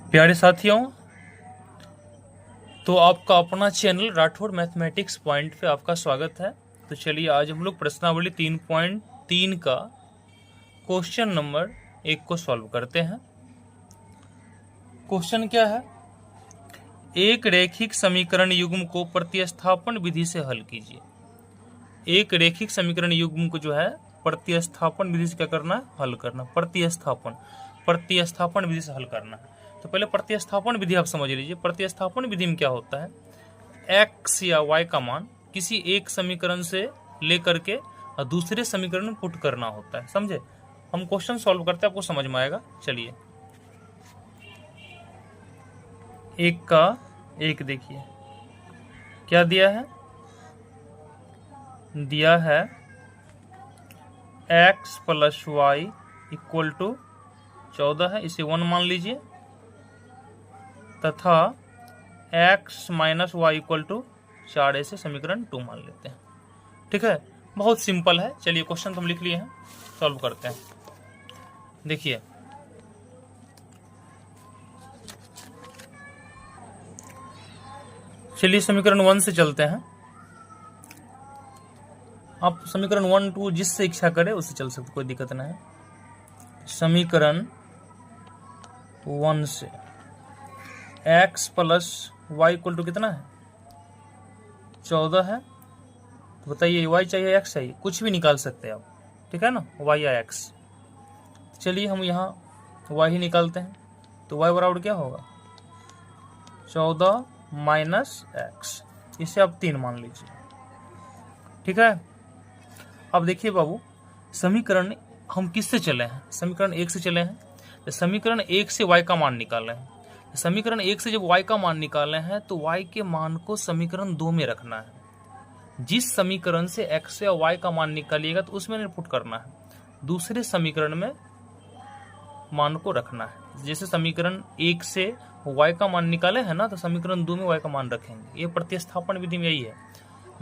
प्यारे साथियों, तो आपका अपना चैनल राठौड़ मैथमेटिक्स पॉइंट पे आपका स्वागत है। तो चलिए आज हम लोग प्रश्नावली 3.3 का क्वेश्चन नंबर 1 को सॉल्व करते हैं। क्वेश्चन क्या है? एक रैखिक समीकरण युग्म को प्रतिस्थापन विधि से हल कीजिए। एक रैखिक समीकरण युग्म को जो है प्रतिस्थापन विधि से क्या करना है? हल करना। प्रतिस्थापन विधि से हल करना है। तो पहले प्रतिस्थापन विधि आप समझ लीजिए। प्रतिस्थापन विधि में क्या होता है? x या y का मान किसी एक समीकरण से लेकर के और दूसरे समीकरण में पुट करना होता है। समझे? हम क्वेश्चन सॉल्व करते हैं, आपको समझ में आएगा। चलिए, एक का एक देखिए क्या दिया है। दिया है x plus Y equal to 14 है, इसे 1 मान लीजिए, तथा x minus Y equal to 4 ऐसे समीकरण 2 मान लेते हैं। ठीक है, बहुत सिंपल है। चलिए क्वेश्चन तो हम लिख लिए हैं, सॉल्व करते हैं। देखिए, चलिए समीकरण 1 से चलते हैं। आप समीकरण 1, 2 जिससे इच्छा करे उससे चल सकते, कोई दिक्कत नहीं है। समीकरण 1 से x plus Y equal to कितना है? 14 है। तो बताइए y चाहिए x चाहिए, कुछ भी निकाल सकते हैं आप, ठीक है ना, y या x। चलिए हम यहाँ y ही निकालते हैं। तो y बराबर क्या होगा? 14 माइनस x, इसे आप 3 मान लीजिए। ठीक है। अब देखिए बाबू, समीकरण हम किससे चले हैं? समीकरण 1 से चले हैं। समीकरण 1 से y का मान निकाले हैं। समीकरण 1 से जब y का मान निकाले हैं तो y के मान को समीकरण 2 में रखना है। जिस समीकरण से x या y का मान निकालिएगा तो उसमें इनपुट करना है, दूसरे समीकरण में मान को रखना है। जैसे समीकरण 1 से y का मान निकाले हैं ना, तो समीकरण 2 में y का मान रखेंगे। ये प्रतिस्थापन विधि में यही है।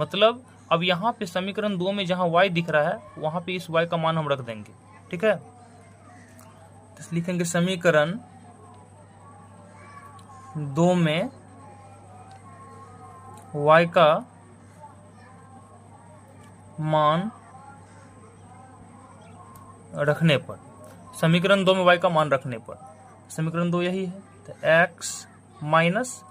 मतलब अब यहाँ पे समीकरण 2 में जहाँ y दिख रहा है वहां पे इस y का मान हम रख देंगे। ठीक है, तो लिखेंगे समीकरण 2 में y का मान रखने पर, समीकरण 2 में y का मान रखने पर, समीकरण 2 यही है। तो x माइनस,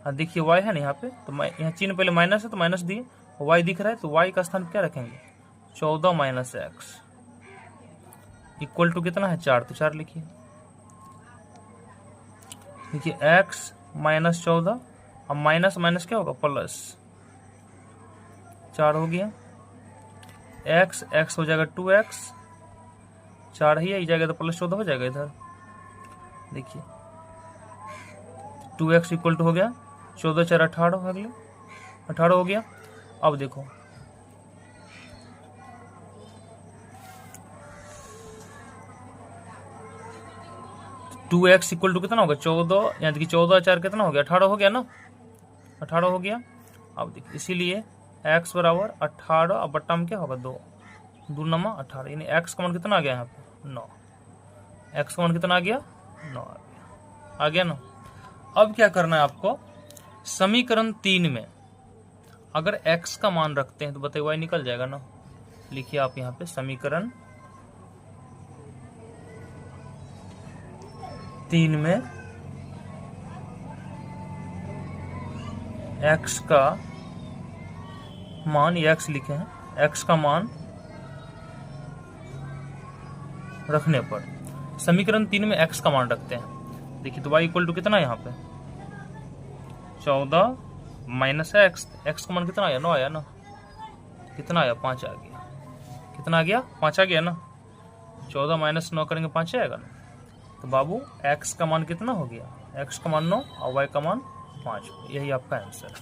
देखिए y है ना यहाँ पे, तो यहाँ चिन्ह पहले माइनस है तो माइनस दिए, y दिख रहा है तो y का स्थान क्या रखेंगे? 14 माइनस x इक्वल टू कितना है? 4। तो 4 लिखिए। देखिए x माइनस 14, अब माइनस माइनस क्या होगा? प्लस 4 हो गया। x हो जाएगा 2x, 4 ही है जाएगा तो प्लस 14 हो जाएगा इधर। देखिए 2x इक्वल टू हो गया 14 4 18, अगले 18 हो गया। अब देखो टू एक्स इक्वल टू कितना होगा? 14, यानी कि 14 4 कितना हो गया? 18 हो गया ना, 18 हो गया। अब देखिए इसीलिए x बराबर 18, अब बट्टा में क्या होगा? 2 2 नमा 18, यानी x का मान कितना आ गया यहाँ पे? 9। x का मान कितना आ गया? 9 आ गया ना। अब क्या करना है आपको? समीकरण 3 में अगर x का मान रखते हैं तो बताइए y निकल जाएगा ना। लिखिए आप यहाँ पे समीकरण 3 में x का मान, ये x लिखे हैं, x का मान रखने पर, समीकरण 3 में x का मान रखते हैं। देखिए तो y इक्वल टू कितना है यहाँ पे? 14 माइनस x का मान कितना आया? 9 आया ना। कितना आया? 5 आ गया। कितना आ गया? 5 आ गया ना। 14 माइनस 9 करेंगे 5 आएगा ना। तो बाबू x का मान कितना हो गया? x का मान 9 और y का मान 5। यही आपका आंसर है।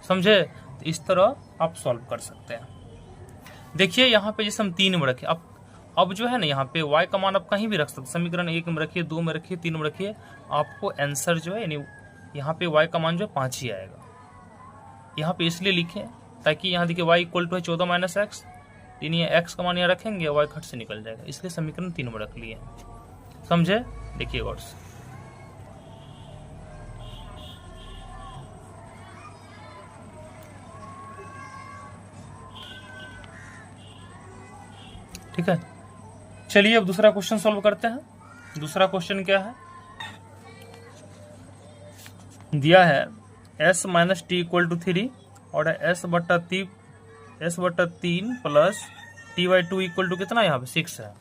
समझे? तो इस तरह आप सॉल्व कर सकते हैं। देखिए यहाँ पे जैसे हम 3 में रखे, अब जो है ना यहाँ पे y का मान आप कहीं भी रख सकते। समीकरण 1 में रखिए, 2 में रखिए, 3 में रखिए, आपको आंसर जो है यानी यहाँ पे y का मान जो है 5 ही आएगा। यहाँ पे इसलिए लिखे ताकि यहाँ देखिए y इक्वल टू है 14 माइनस एक्स, यानी x का मान यहाँ रखेंगे, y खट से निकल जाएगा, इसलिए समीकरण 3 में रख लिए। समझे? देखिए गौर से ठीक है, चलिए अब दूसरा क्वेश्चन सॉल्व करते हैं। दूसरा क्वेश्चन क्या है, दिया है s minus T equal to 3 और s बट्टा 3 plus T by 2 equal to कितना, यहाँ पे 6 है।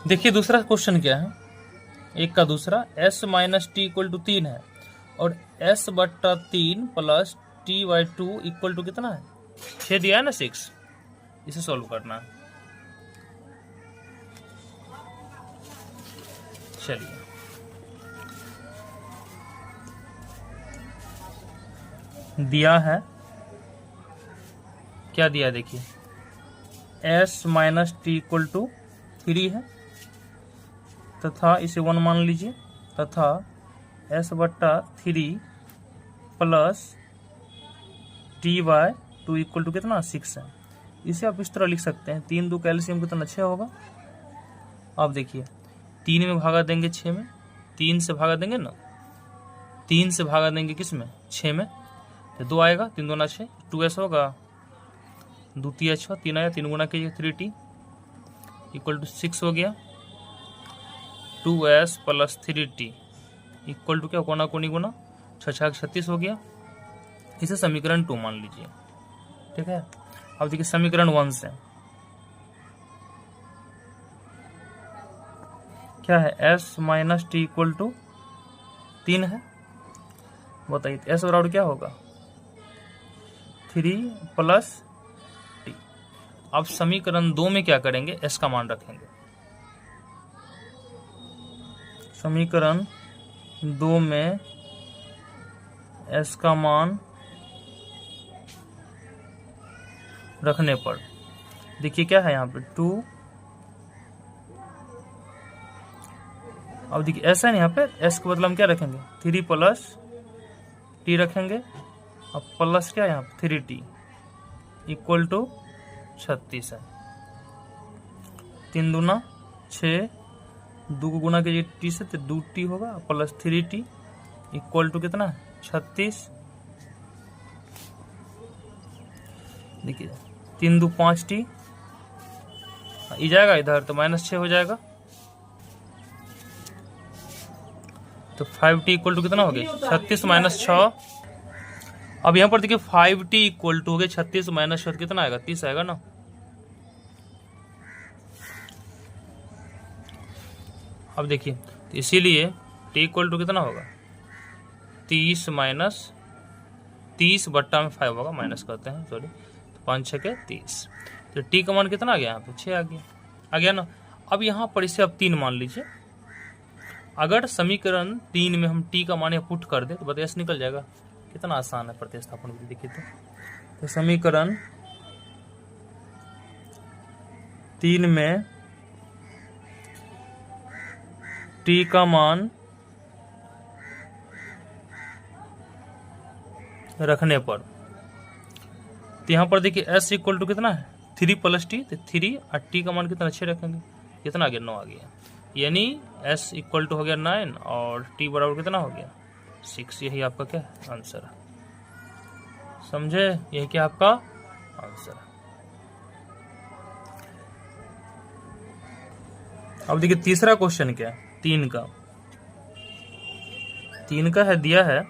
देखिए दूसरा क्वेश्चन क्या है, एक का दूसरा, s minus T equal to 3 है और s बट्टा 3 plus T by 2 equal to कितना है, 6 दिया है ना, 6। इसे सॉल्व करना है। चलिए दिया है, क्या दिया है देखिए, s minus T equal to 3 है तथा इसे 1 मान लीजिए, तथा s बट्टा 3 plus T by 2 equal to कितना, 6 है। इसे आप इस तरह लिख सकते हैं, 3 2 कैल्शियम कितना, 6 होगा। अब देखिए 3 में भागा देंगे 6 में, 3 से भागा देंगे ना, 3 से भागा देंगे किस में, 6 में, तो 2 आएगा, 3 2 6, 2s होगा, 2 3 6, 3 आया, 3 गुना कीजिए 3t इक्वल टू 6 हो गया। 2s plus 3t equal to क्या, कोना कोनी गुना 6 6 36 हो गया। इसे समीकरण 2 मान लीजिए, ठीक है। अब देखिए समीकरण 1 से क्या है, s minus T equal to 3 है, बताइए s बराबर क्या होगा, 3 प्लस टी। अब समीकरण 2 में क्या करेंगे, s का मान रखेंगे। समीकरण 2 में s का मान रखने पर देखिए क्या है यहाँ पे 2, अब देखिए ऐसा है यहाँ पे, s के बदले हम क्या रखेंगे, 3 प्लस टी रखेंगे, अब प्लस क्या यहाँ पे 3t इक्वल टू 36 है। 3 दूना 6, 2 को गुना कीजिए टी से तो 2t होगा, प्लस 3t इक्वल टू कितना, 36। देखिए 3 2 5t ये जाएगा इधर तो -6 हो जाएगा, तो 5t इक्वल टू कितना हो गया, 36 माइनस 6। अब यहाँ पर देखिए 5t इक्वल टू हो गया 36 माइनस 6 कितना आएगा, 30 आएगा ना। अब देखिए तो इसीलिए t इक्वल टू कितना होगा, 30 माइनस 30 बट्टा में 5 होगा, माइनस करते हैं सॉरी, तो 5 6 के 30, तो t का मान कितना आ गया, यहाँ पे 6 आ गया ना। अब यहाँ पर इसे अब 3 मान लीजिए, अगर समीकरण 3 में हम t का मान पुट कर दे तो बताइए s निकल जाएगा, कितना आसान है प्रतिस्थापन विधि। देखिए तो समीकरण 3 में t का मान रखने पर, तो यहाँ पर देखिए s इक्वल टू कितना है, 3 प्लस टी, तो 3 और t का मान कितना 6 रखेंगे, कितना आ गया, 9 आ गया। यानी s इक्वल टू हो गया 9 और t बराबर कितना हो गया, 6। यही आपका क्या आंसर है, समझे, यही क्या आपका आंसर है। अब देखिए तीसरा क्वेश्चन क्या है, 3 का है, दिया है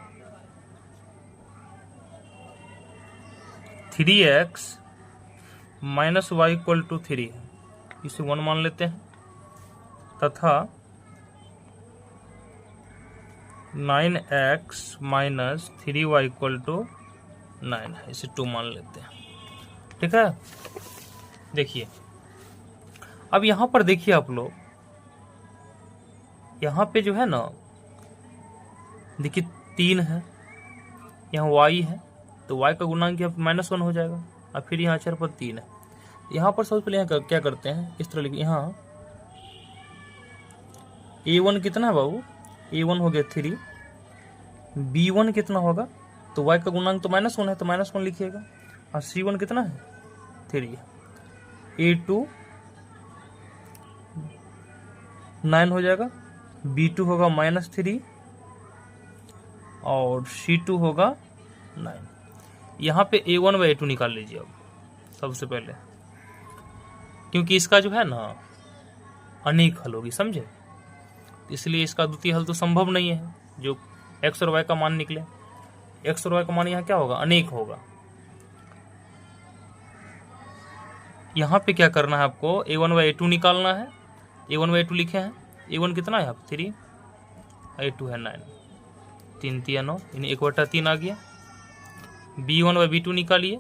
3x minus Y equal to 3 है, इसे 1 मान लेते हैं, तथा 9x minus 3y equal to 9 है, इसे 2 मान लेते हैं, ठीक है। देखिए अब यहां पर देखिए आप लोग, यहाँ पे जो है ना देखिए 3 है, यहाँ y है, तो y का गुणांक यहाँ -1 हो जाएगा, और फिर यहाँ अक्षर पर 3 है। यहाँ पर सबसे पहले यहाँ क्या करते हैं, इस तरह लिखिए, यहाँ a1 कितना है बाबू, a1 हो गया 3, b1 कितना होगा, तो y का गुणांक तो -1 है, तो -1 लिखिएगा, और c1 कितना है 3 है, a2 9 हो जाएगा, b2 होगा -3 और c2 होगा 9। यहाँ पे a1 व a2 निकाल लीजिए अब सबसे पहले, क्योंकि इसका जो है ना अनेक हल होगी, समझे, इसलिए इसका द्वितीय हल तो संभव नहीं है जो x और y का मान निकले। x और y का मान यहाँ क्या होगा, अनेक होगा। यहाँ पे क्या करना है आपको, a1 व a2 निकालना है। a1 व a2 लिखे हैं, a1 कितना है यहाँ पे 3, a2 है 9, 3 3 9, यानी 1/3 आ गया। b1 व b2 निकालिए,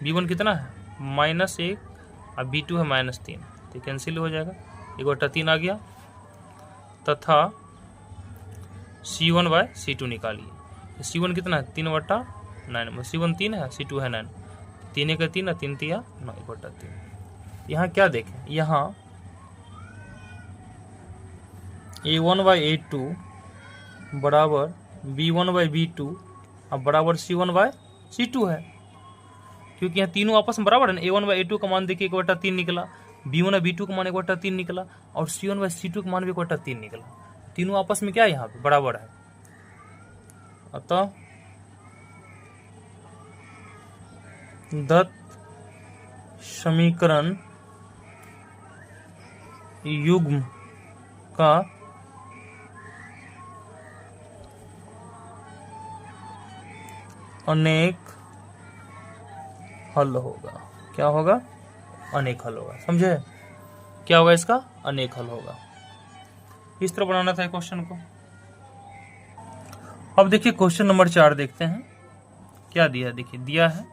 b1 कितना है -1 और b2 है -3, तो कैंसिल हो जाएगा, 1/3 आ गया। तथा c1 व c2 निकालिए, c1 कितना है 3/9, c1 3 है, c2 है 9, 3 का 3 है, 3 3 9, 1/3। यहाँ क्या देखें, यहाँ a1 व a2 बराबर b1 व b2 अब बराबर c1 व c2 है, क्योंकि यहाँ तीनों आपस में बराबर है ना। a1 व a2 का मान देखिए 1/3 निकला, b1 व b2 का मान 1/3 निकला, और c1 व c2 का मान भी 1/3 निकला। तीनों आपस में क्या है, यहाँ पे बराबर है। अतः दत्त समीकरण युग्म का अनेक हल होगा। क्या होगा, अनेक हल होगा, समझे, क्या होगा इसका, अनेक हल होगा। इस तरह बनाना था क्वेश्चन को। अब देखिए क्वेश्चन नंबर 4 देखते हैं क्या दिया है। देखिए दिया है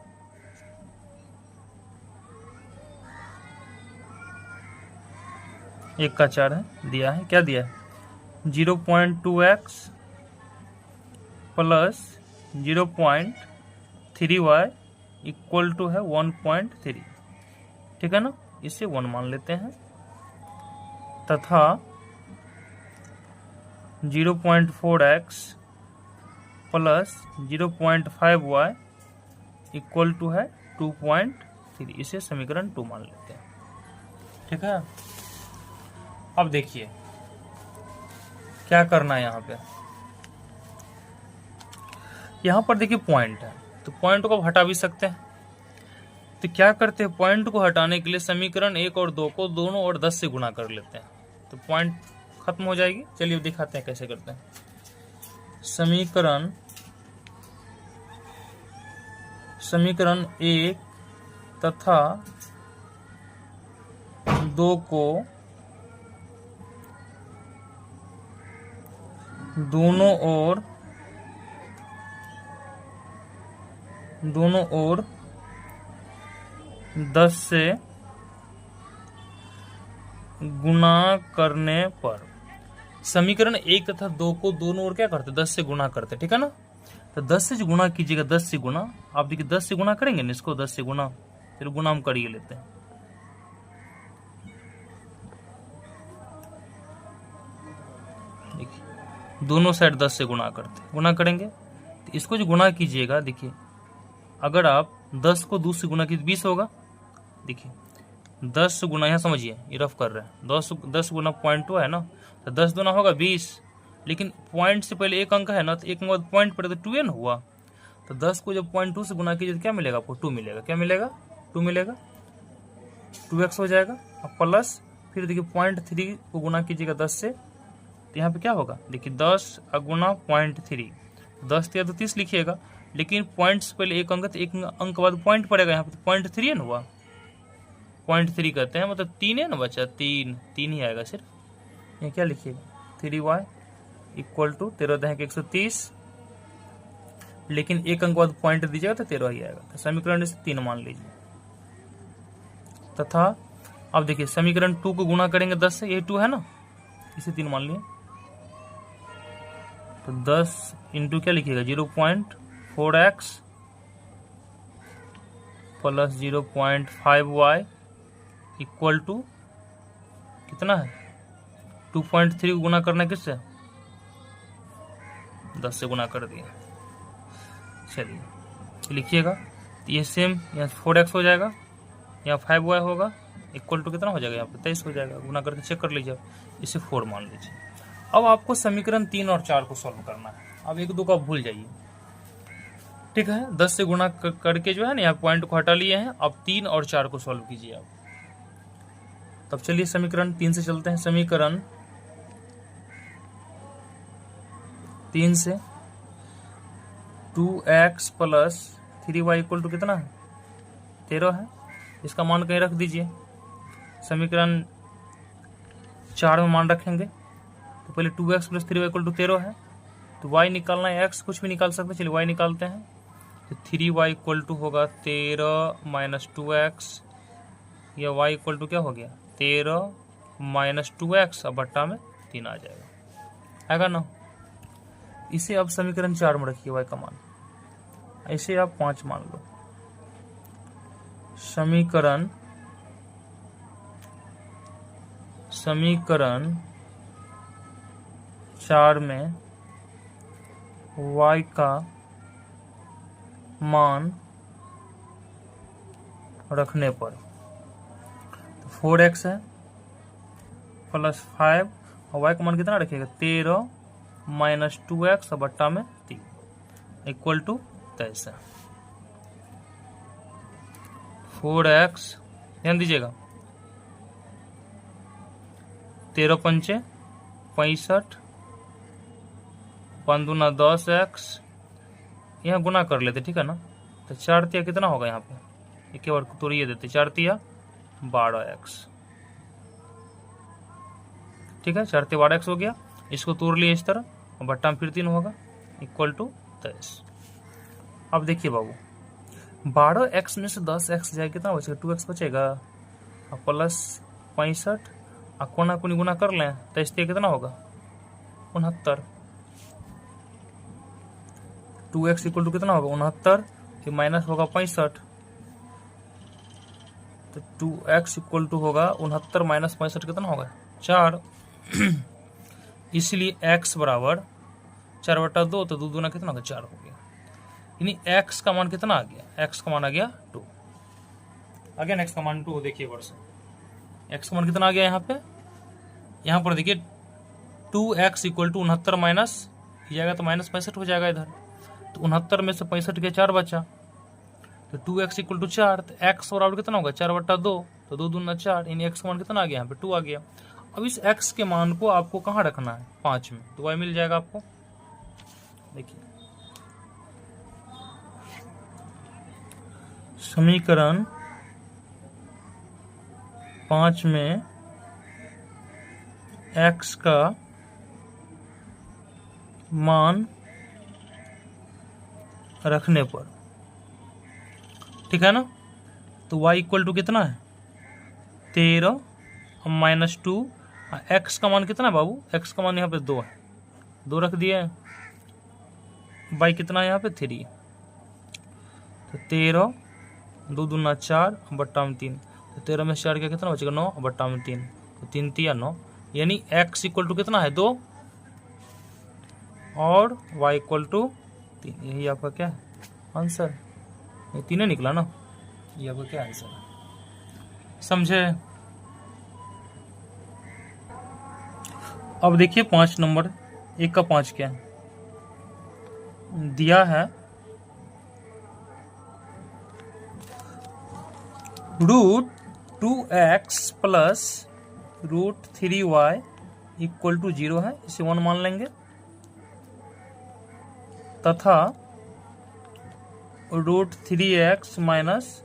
एक का 4 है, दिया है, क्या दिया है 0.2x plus 0.3y equal to है 1.3, ठीक है ना, इसे 1 मान लेते हैं। तथा 0.4x plus 0.5y equal to है 2.3, इसे समीकरण 2 मान लेते हैं, ठीक है। अब देखिए क्या करना है, यहाँ पर देखिए पॉइंट है, तो पॉइंट को हटा भी सकते हैं। तो क्या करते हैं, पॉइंट को हटाने के लिए समीकरण 1 और 2 को दोनों ओर 10 से गुणा कर लेते हैं, तो पॉइंट खत्म हो जाएगी। चलिए दिखाते हैं कैसे करते हैं। समीकरण 1 तथा 2 को दोनों ओर 10 से गुणा करने पर, समीकरण 1 तथा 2 को दोनों ओर क्या करते, 10 से गुणा करते, ठीक है ना। तो 10 से जो गुणा कीजिएगा, 10 से गुणा, आप देखिए 10 से गुणा करेंगे ना इसको, 10 से गुणा, फिर गुणा हम करिए लेते हैं। देखिए दोनों साइड 10 से गुणा करेंगे, तो इसको जो गुणा कीजिएगा, देखिए अगर आप 10 को 2 से गुणा कीजिए 20 होगा। देखिए 10 गुना, यहाँ समझिए ये रफ कर रहे हैं, 10 गुना 0.2 है ना, तो 10 दूना होगा 20, लेकिन पॉइंट से पहले एक अंक है ना, तो एक अंक बाद पॉइंट पड़े तो 2n हुआ। तो 10 को जब 0.2 से गुना कीजिए तो क्या मिलेगा आपको, 2 मिलेगा। क्या मिलेगा, 2 मिलेगा, 2x हो जाएगा। अब प्लस फिर देखिए 0.3 को गुना कीजिएगा 10 से, तो यहाँ पे क्या होगा, देखिए 10 गुना 0.3, 10 या तो 30 लिखिएगा, लेकिन पॉइंट से पहले एक अंक, तो एक अंक बाद पॉइंट पड़ेगा यहाँ पे, तो 0.3 न हुआ, 0.3 करते हैं, मतलब 3 है ना बच्चा, 3 ही आएगा सिर्फ। ये क्या लिखिएगा 3y इक्वल टू 13 लेकिन एक अंक बाद पॉइंट दीजिएगा तो 13 ही आएगा। तो समीकरण से 3 मान लीजिए। तथा अब देखिए समीकरण 2 को गुणा करेंगे 10 से, ये 2 है ना, इसे 3 मान लिए। तो 10 इंटू क्या लिखिएगा 0.4x plus 0.5y equal to कितना है 2.3 को गुना करना है किससे, 10 से गुना कर दिया। चलिए लिखिएगा, तो ये सेम यहाँ 4x हो जाएगा, यहाँ 5y होगा, इक्वल टू कितना हो जाएगा यहाँ पे 23 हो जाएगा। गुना करके चेक कर लीजिए, इसे 4 मान लीजिए। अब आपको समीकरण 3 और 4 को सॉल्व करना है। अब 1 2 का भूल जाइए, ठीक है, 10 से गुणा करके जो है ना यहाँ पॉइंट को हटा लिए हैं। अब 3 और 4 को सॉल्व कीजिए आप। तब चलिए समीकरण 3 से चलते हैं। समीकरण 3 से 2x plus 3y equal to कितना है, 13 है। इसका मान कहीं रख दीजिए। समीकरण 4 में मान रखेंगे तो पहले 2x plus 3y equal to 13 है, तो y निकालना है, x कुछ भी निकाल सकते हैं। चलिए y निकालते हैं, तो 3y इक्वल टू होगा 13 माइनस 2x, या y इक्वल टू क्या हो गया 13 माइनस 2x, अब बट्टा में 3 आ जाएगा, आएगा ना। इसे अब समीकरण 4 में रखिए y का मान, ऐसे आप 5 मान लो। समीकरण 4 में y का मान रखने पर 4x है प्लस 5, और y का मान कितना रखिएगा 13 माइनस 2x बट्टा में 3 इक्वल टू 23 है। 4x, ध्यान दीजिएगा, 13 पंचे 65, 5 दूना 10x, यहाँ गुना कर लेते, ठीक है ना। तो 4 तिया कितना होगा यहाँ पे, एक बार तोड़िए देते, 4 तिया 12x, ठीक है, 4 तिया 12x हो गया। इसको तोड़ लिए इस तरह, और बट्टा में फिर 3 होगा इक्वल टू 23। अब देखिए बाबू, 12x में से 10x जाए कितना बचेगा, 2x बचेगा, प्लस 65, कोना कोनी गुना कर लें तो इससे कितना होगा 69। 2x इक्वल टू कितना होगा 69, फिर माइनस होगा 65, तो 2x इक्वल टू होगा 69 माइनस 65 कितना होगा 4। इसलिए x बराबर 4/2, तो 2 दूना कितना होगा 4 हो गया। यानी x का मान कितना आ गया, x का मान आ गया 2। अगेन x का मान 2, देखिए वर्ष x का मान कितना आ गया यहाँ पर देखिए 2x इक्वल टू 69 माइनस जाएगा तो माइनस 65 हो जाएगा इधर, तो 69 में से 65 के 4 बचा, तो 2x इक्वल टू 4, तो x बराबर कितना होगा 4/2, तो 2 दूना 4, यानी x का मान कितना आ गया यहाँ पे 2 आ गया। अब इस x के मान को आपको कहाँ रखना है 5 में, तो y मिल जाएगा आपको। देखिए समीकरण 5 में x का मान रखने पर, ठीक है ना, तो y इक्वल टू कितना है 13 माइनस 2, x का मान कितना है बाबू, x का मान यहाँ पे 2 है, 2 रख दिए, y कितना है यहाँ पे 3, तो 13 2 दूना 4 बट्टा में 3, तो 13 में 4 का कितना बचेगा 9 बट्टा में 3, तो 3 तिया 9, यानी x इक्वल टू कितना है 2 और y इक्वल टू 3। यही आपका क्या है आंसर, ये 3 निकला ना, ये आपका क्या आंसर है, समझे। अब देखिए 5 नंबर 1 का 5 क्या दिया है, √2x plus √3y equal to 0 है, इसे 1 मान लेंगे, तथा √3x minus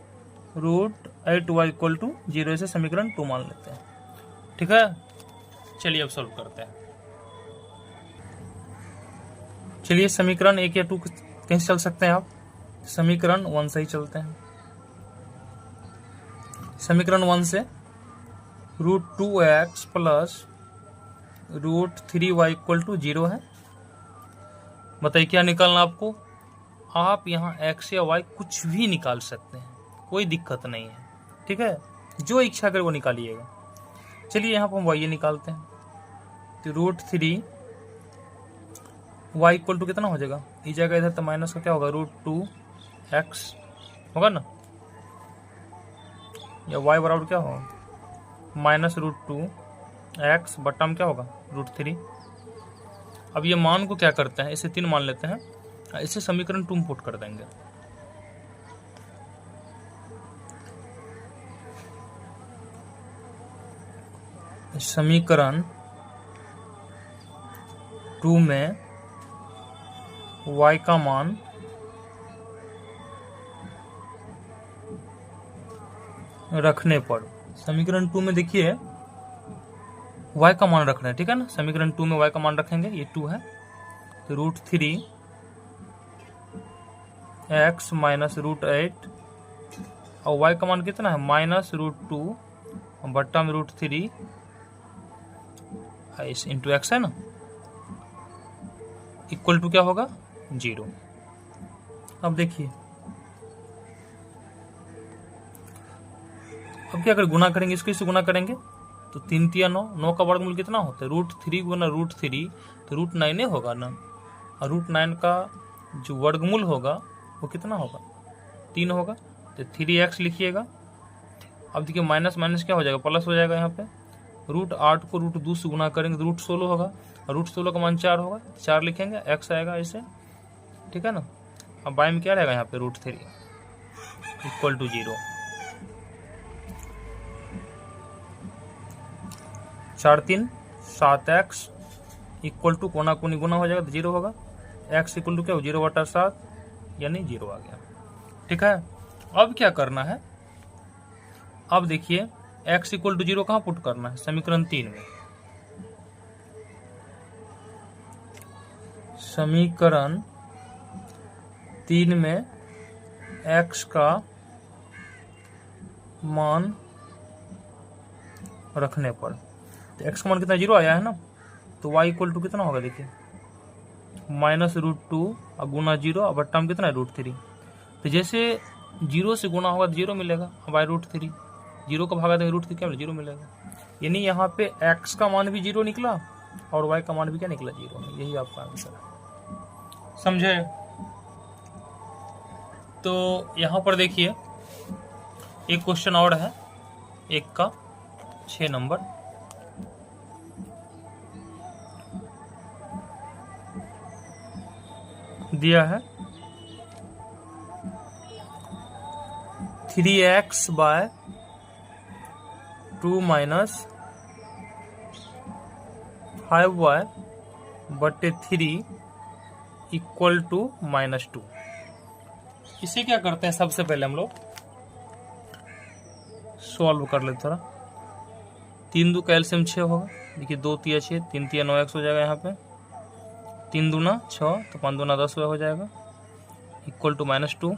√8y equal to 0, इसे समीकरण 2 मान लेते हैं, ठीक है। चलिए अब सॉल्व करते हैं। चलिए समीकरण 1 या 2 कहीं से चल सकते हैं आप, समीकरण 1 से ही चलते हैं। समीकरण 1 से √2x plus √3y equal to 0 है। बताइए क्या निकालना आपको, आप यहाँ x या y कुछ भी निकाल सकते हैं, कोई दिक्कत नहीं है, ठीक है, जो इच्छा करे वो निकालिएगा। चलिए यहाँ पर हम y निकालते हैं, तो √3 y इक्वल टू कितना हो जाएगा, इस जगह इधर तो माइनस का क्या होगा √2x होगा ना, या y बराबर क्या होगा माइनस √2x बट्टा में क्या होगा √3। अब ये मान को क्या करते हैं, इसे 3 मान लेते हैं, इसे समीकरण 2 में पुट कर देंगे। समीकरण 2 में y का मान रखने पर, समीकरण 2 में देखिए y का मान रखना है, ठीक है ना। समीकरण 2 में y का मान रखेंगे, ये 2 है तो √3 x माइनस √8 और y का मान कितना है -√2 बट्टा में √3 इंटू एक्स है ना, इक्वल टू क्या होगा 0। अब देखिए अब क्या करें, गुना करेंगे, इसको इससे गुना करेंगे तो 3 3 9, 9 का वर्गमूल कितना होता है √3 गुना √3 तो √9 होगा ना, और √9 का जो वर्गमूल होगा वो कितना होगा 3 होगा, तो 3x लिखिएगा। अब देखिए माइनस माइनस क्या हो जाएगा प्लस हो जाएगा, यहाँ पे √8 को √2 से गुना करेंगे तो √16 होगा, और √16 का मान 4 होगा, 4 लिखेंगे, x आएगा ऐसे, ठीक है ना। अब बाई में क्या रहेगा यहाँ पे √3 equal to 0। 4 3 7x equal to कोना कोनी गुना हो जाएगा तो 0 होगा, x इक्वल टू क्या हो 0/7 यानी 0 आ गया, ठीक है। अब क्या करना है, अब देखिए x इक्वल टू 0 कहाँ पुट करना है समीकरण 3 में। समीकरण 3 में x का मान रखने पर, तो x का मान कितना 0 आया है ना, तो y इक्वल टू कितना होगा देखिए -√2 और गुना 0 और बट्टा में कितना है √3, तो जैसे 0 से गुना होगा तो 0 मिलेगा, बाई √3 0 का भागा देंगे √3 क्या मिलेगा 0 मिलेगा, यानी यहाँ पे x का मान भी 0 निकला और y का मान भी क्या निकला 0, यही आपका आंसर है, समझे। तो यहाँ पर देखिए एक क्वेश्चन और है, 1 का 6 नंबर, दिया है 3x/2 माइनस 5y बटे 3 इक्वल टू -2। इसे क्या करते हैं, सबसे पहले हम लोग सॉल्व कर लेते थोड़ा। 3 2 का एलसीएम 6 होगा, देखिए 2 3 6 3 3 9x हो जाएगा, यहाँ पे 3 दूना 6 तो 5 दूना 10 हो जाएगा, इक्वल टू -2,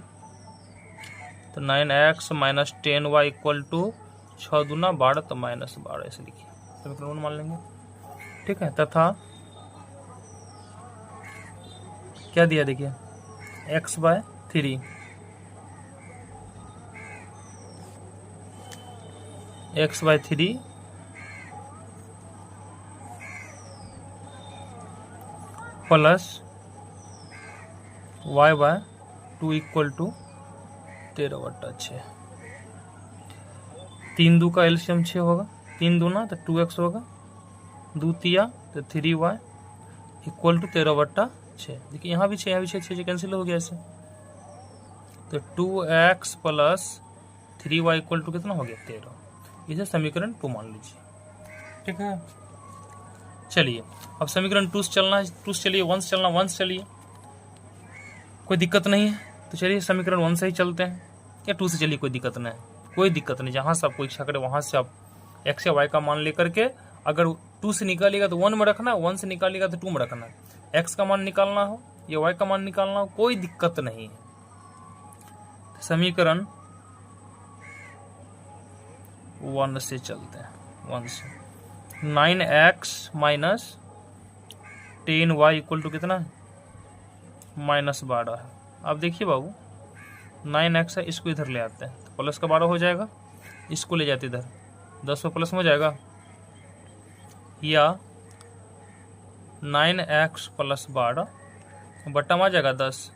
तो 9x minus 10y equal to 6 दूना 12 तो -12 ऐसे लिखिए, समीकरण मान लेंगे, ठीक है। तथा क्या दिया देखिए x/3 x/3 plus y/2 equal to 13/6। 3 2 का एलसीएम 6 होगा, 3 दूना तो 2x होगा, 2 तिया तो 3y इक्वल टू 13/6। देखिए यहाँ भी 6 यहाँ भी 6 6 कैंसिल हो गया ऐसे, तो 2x plus 3y equal to कितना हो गया 13। इसे समीकरण 2 मान लीजिए, ठीक है। चलिए अब समीकरण 2 से चलना है, 2 से चलिए, 1 से चलना 1 से चलिए, कोई दिक्कत नहीं है, तो चलिए समीकरण 1 से ही चलते हैं, या 2 से चलिए कोई दिक्कत नहीं है, कोई दिक्कत नहीं, जहाँ से आपको इच्छा करे वहाँ से आप x या y का मान लेकर के, अगर 2 से निकालिएगा तो 1 में रखना, 1 से निकालिएगा तो 2 में रखना, x का मान निकालना हो या y का मान निकालना हो कोई दिक्कत नहीं है। समीकरण 1 से चलते हैं, 1 से 9x minus 10y equal to कितना -12 है। अब देखिए बाबू 9x है, इसको इधर ले आते हैं तो प्लस का 12 हो जाएगा, इसको ले जाते इधर 10 को प्लस में हो जाएगा, या 9x प्लस 12 बट्टा में आ जाएगा 10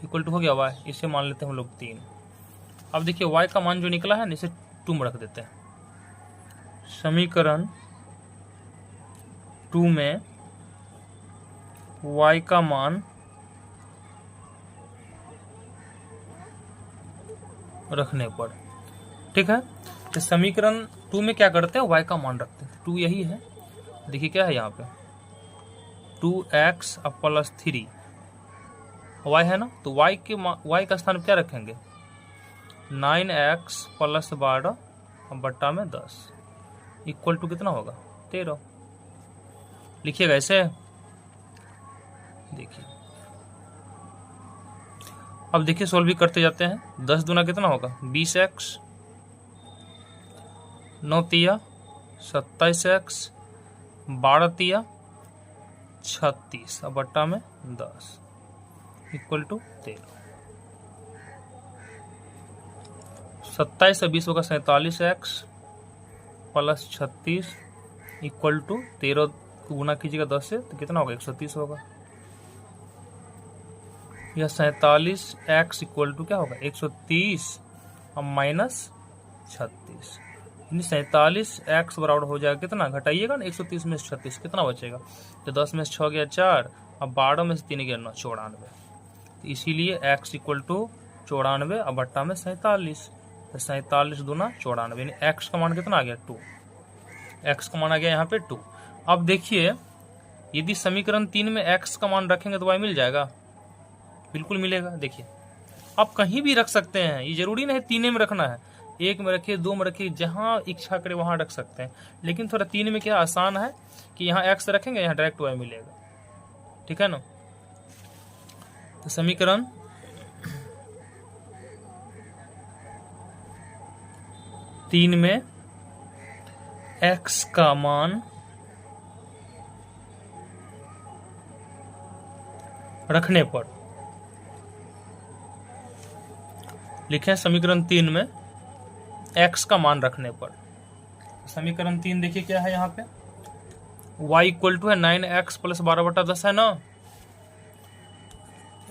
इक्वल टू हो गया y, इसे मान लेते हैं हम लोग 3। अब देखिए y का मान जो निकला है ना इसे 2 में रख देते हैं। समीकरण 2 में y का मान रखने पर। ठीक है, तो समीकरण 2 में क्या करते हैं, y का मान रखते हैं। 2 यही है, देखिए क्या है यहाँ पे 2x प्लस 3 y है ना, तो y का स्थान क्या रखेंगे 9x प्लस 12 बट्टा में 10 इक्वल टू कितना होगा 13। लिखिएगा ऐसे, देखिए अब देखिए सोल्व भी करते जाते हैं। 10 दूना कितना होगा 20x, 9 तिया 27x, 12 तिया 36 बट्टा में 10 इक्वल टू 13। 27 से 20 होगा 47x प्लस 36 इक्वल टू 13 को गुना कीजिएगा 10 से तो कितना होगा 130 होगा। यह 47x इक्वल टू क्या होगा 130 और माइनस 36, यानी 47x बराबर हो जाएगा कितना, घटाइएगा ना 130 में से 36 कितना बचेगा, तो 10 में से 6 गया 4 और 12 में से 3 गया 9 94। तो इसीलिए x इक्वल टू 94 और बट्टा में 47, तो 47 दूना 94, यानी x का मान कितना आ गया 2, x का मान आ गया यहाँ पे 2। अब देखिए यदि समीकरण 3 में x का मान रखेंगे तो y मिल जाएगा, बिल्कुल मिलेगा। देखिए आप कहीं भी रख सकते हैं, ये जरूरी नहीं 3 में रखना है, 1 में रखिए 2 में रखिए, जहां इच्छा करे वहां रख सकते हैं, लेकिन थोड़ा 3 में क्या आसान है कि यहाँ x रखेंगे यहाँ डायरेक्ट y मिलेगा। ठीक है ना, तो समीकरण 3 में x का मान रखने पर लिखें, समीकरण 3 में x का मान रखने पर। समीकरण 3 देखिए क्या है यहाँ पे, y इक्वल टू है 9x प्लस 12 बटा 10 है ना,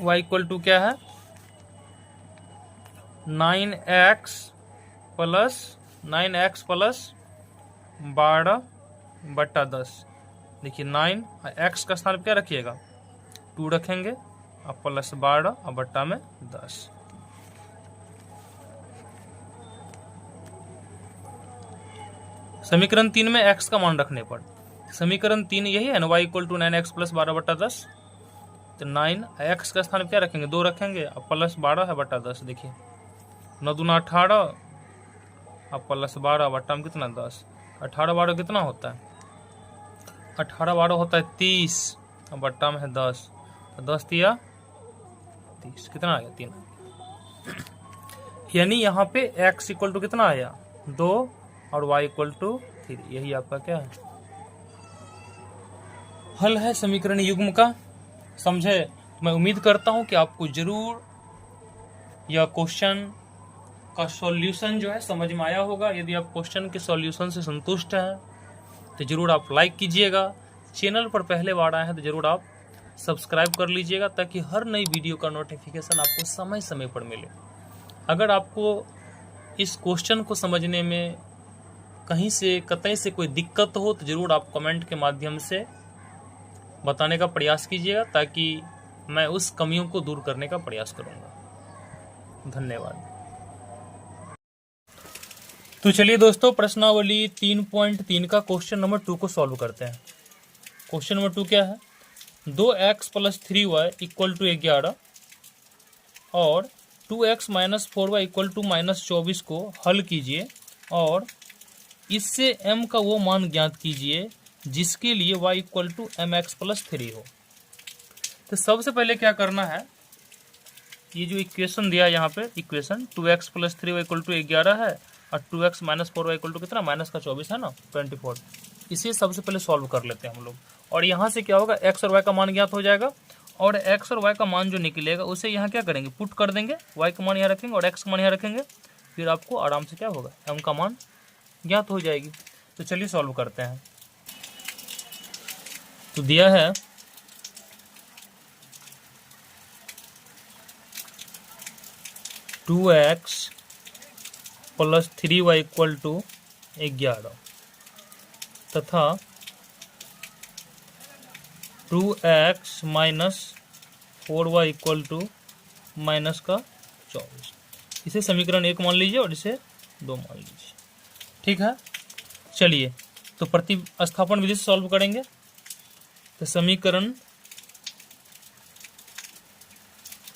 y इक्वल टू क्या है 9x प्लस 12 बटा 10। देखिए 9 x का स्थान पर क्या रखिएगा 2 रखेंगे और प्लस 12 और बट्टा में 10। समीकरण 3 में x का मान रखने पर, समीकरण 3 यही है ना, y equal to 9x plus 12 बट्टा 10, तो 9 x का स्थान क्या रखेंगे 2 रखेंगे और प्लस 12 है बट्टा 10। देखिए 9 दूना 18 और प्लस 12 बट्टा में कितना 10, 18 12 कितना होता है 18 12 होता है 30 और बट्टा में है 10, तो 10 तिया 30 कितना आ गया 3। यानी यहाँ पे x इक्वल टू कितना आया 2 और y इक्वल टू 3, यही आपका क्या है हल है समीकरण युग्म का। समझे, मैं उम्मीद करता हूं कि आपको जरूर यह क्वेश्चन का सॉल्यूशन जो है समझ में आया होगा। यदि आप क्वेश्चन के सॉल्यूशन से संतुष्ट हैं तो जरूर आप लाइक कीजिएगा, चैनल पर पहले बार आए हैं तो जरूर आप सब्सक्राइब कर लीजिएगा ताकि हर नई वीडियो का नोटिफिकेशन आपको समय समय पर मिले। अगर आपको इस क्वेश्चन को समझने में कहीं से कतई से कोई दिक्कत हो तो जरूर आप कमेंट के माध्यम से बताने का प्रयास कीजिएगा ताकि मैं उस कमियों को दूर करने का प्रयास करूंगा। धन्यवाद। तो चलिए दोस्तों प्रश्नावली 3.3 का क्वेश्चन नंबर 2 को सॉल्व करते हैं। क्वेश्चन नंबर 2 क्या है, 2x plus 3y equal to 11 और 2x minus 4y equal to minus 24 को हल कीजिए और इससे m का वो मान ज्ञात कीजिए जिसके लिए y equal to mx plus 3 हो। तो सबसे पहले क्या करना है, ये जो इक्वेशन दिया यहाँ पे equation 2x plus 3y equal to 11 है और 2x minus 4y equal to कितना माइनस का 24 है ना 24, इसे सबसे पहले सॉल्व कर लेते हैं हम लोग। और यहाँ से क्या होगा x और y का मान ज्ञात हो जाएगा और x और y का मान जो निकलेगा उसे यहाँ क्या करेंगे पुट कर देंगे, y का मान यहाँ रखेंगे और x का मान यहाँ रखेंगे, फिर आपको आराम से क्या होगा m का मान ज्ञात हो जाएगी। तो चलिए सॉल्व करते हैं। तो दिया है 2x plus 3y equal to 11 तथा 2x minus 4y equal to minus का 24। इसे समीकरण 1 मान लीजिए और इसे 2 मान लीजिए। ठीक है, चलिए तो प्रतिस्थापन विधि से सॉल्व करेंगे। तो समीकरण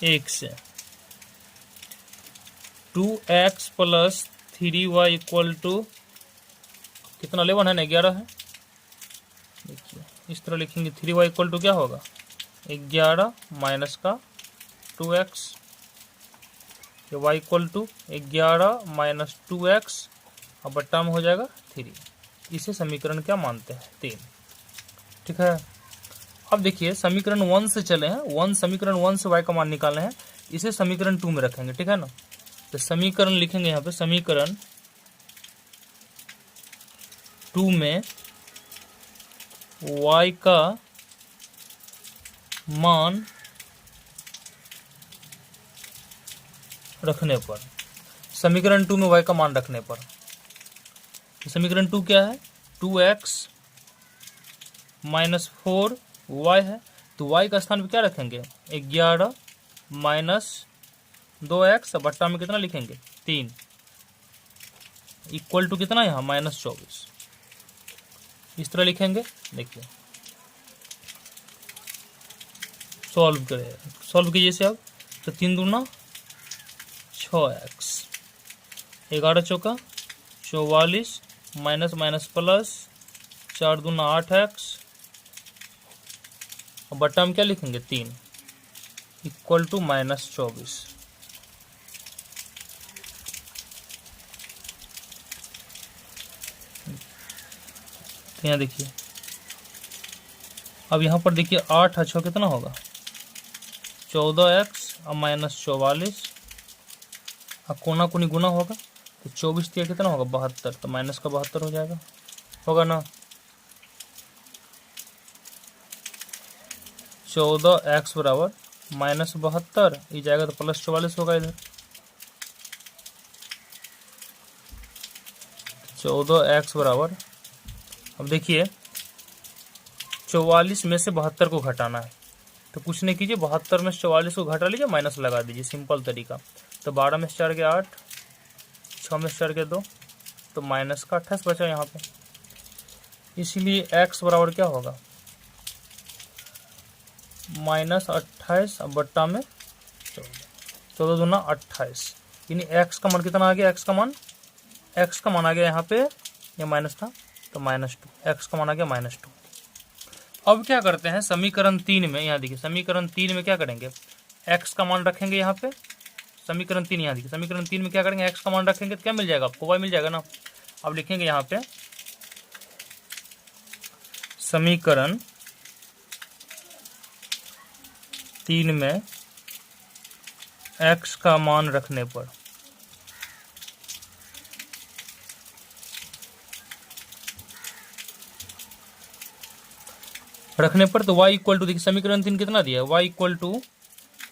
1 से 2x plus 3y equal to कितना 11 है ना 11 है। देखिए इस तरह लिखेंगे 3y इक्वल टू क्या होगा 11 माइनस का 2x, ये y equal to 11 minus 2x और बट्टा में हो जाएगा 3। इसे समीकरण क्या मानते हैं 3। ठीक है, अब देखिए समीकरण 1 से चले हैं, समीकरण 1 से y का मान निकालने हैं, इसे समीकरण 2 में रखेंगे। ठीक है ना, तो समीकरण लिखेंगे यहाँ पे समीकरण 2 में y का मान रखने पर, समीकरण 2 में y का मान रखने पर, तो समीकरण 2 क्या है 2x माइनस 4y है, तो y का स्थान पे क्या रखेंगे 11 माइनस 2x बट्टा में कितना लिखेंगे 3 इक्वल टू कितना यहाँ माइनस 24। इस तरह लिखेंगे। देखिए सॉल्व करें, सॉल्व कीजिए इसे अब। तो 3 दूना 6x, 11 चौका 44 माइनस माइनस प्लस 4 दूना 8x और बट्टा में क्या लिखेंगे 3 इक्वल टू माइनस 24। तो यहाँ देखिए, अब यहाँ पर देखिए 8 अच्छा कितना होगा 14x और माइनस 44 और कोना कोनी गुना होगा तो 24 दिया कितना होगा 72, तो माइनस का 72 हो जाएगा, होगा ना। 14x बराबर माइनस 72 ये जाएगा तो प्लस 44 होगा इधर। 14x बराबर, अब देखिए 44 में से 72 को घटाना है, तो कुछ नहीं कीजिए 72 में से 44 को घटा लीजिए, माइनस लगा दीजिए, सिंपल तरीका। तो 12 में से 4 के 8, 6 में से 4 के 2, तो माइनस का 28 बचा यहाँ पे। इसीलिए x बराबर क्या होगा माइनस 28 बट्टा में 14 दूना 28, यानी x का मान कितना आ गया, x का मान आ गया यहाँ पे, ये माइनस था तो -2, x का मान आ गया -2। अब क्या करते हैं समीकरण 3 में, यहाँ देखिए समीकरण 3 में क्या करेंगे x का मान रखेंगे यहाँ पे, समीकरण 3 यहाँ देखिए समीकरण 3 में क्या करेंगे x का मान रखेंगे तो क्या मिल जाएगा आपको y मिल जाएगा ना। अब लिखेंगे यहाँ पे समीकरण 3 में x का मान रखने पर तो y इक्वल टू, देखिए समीकरण 3 कितना दिया है y equal to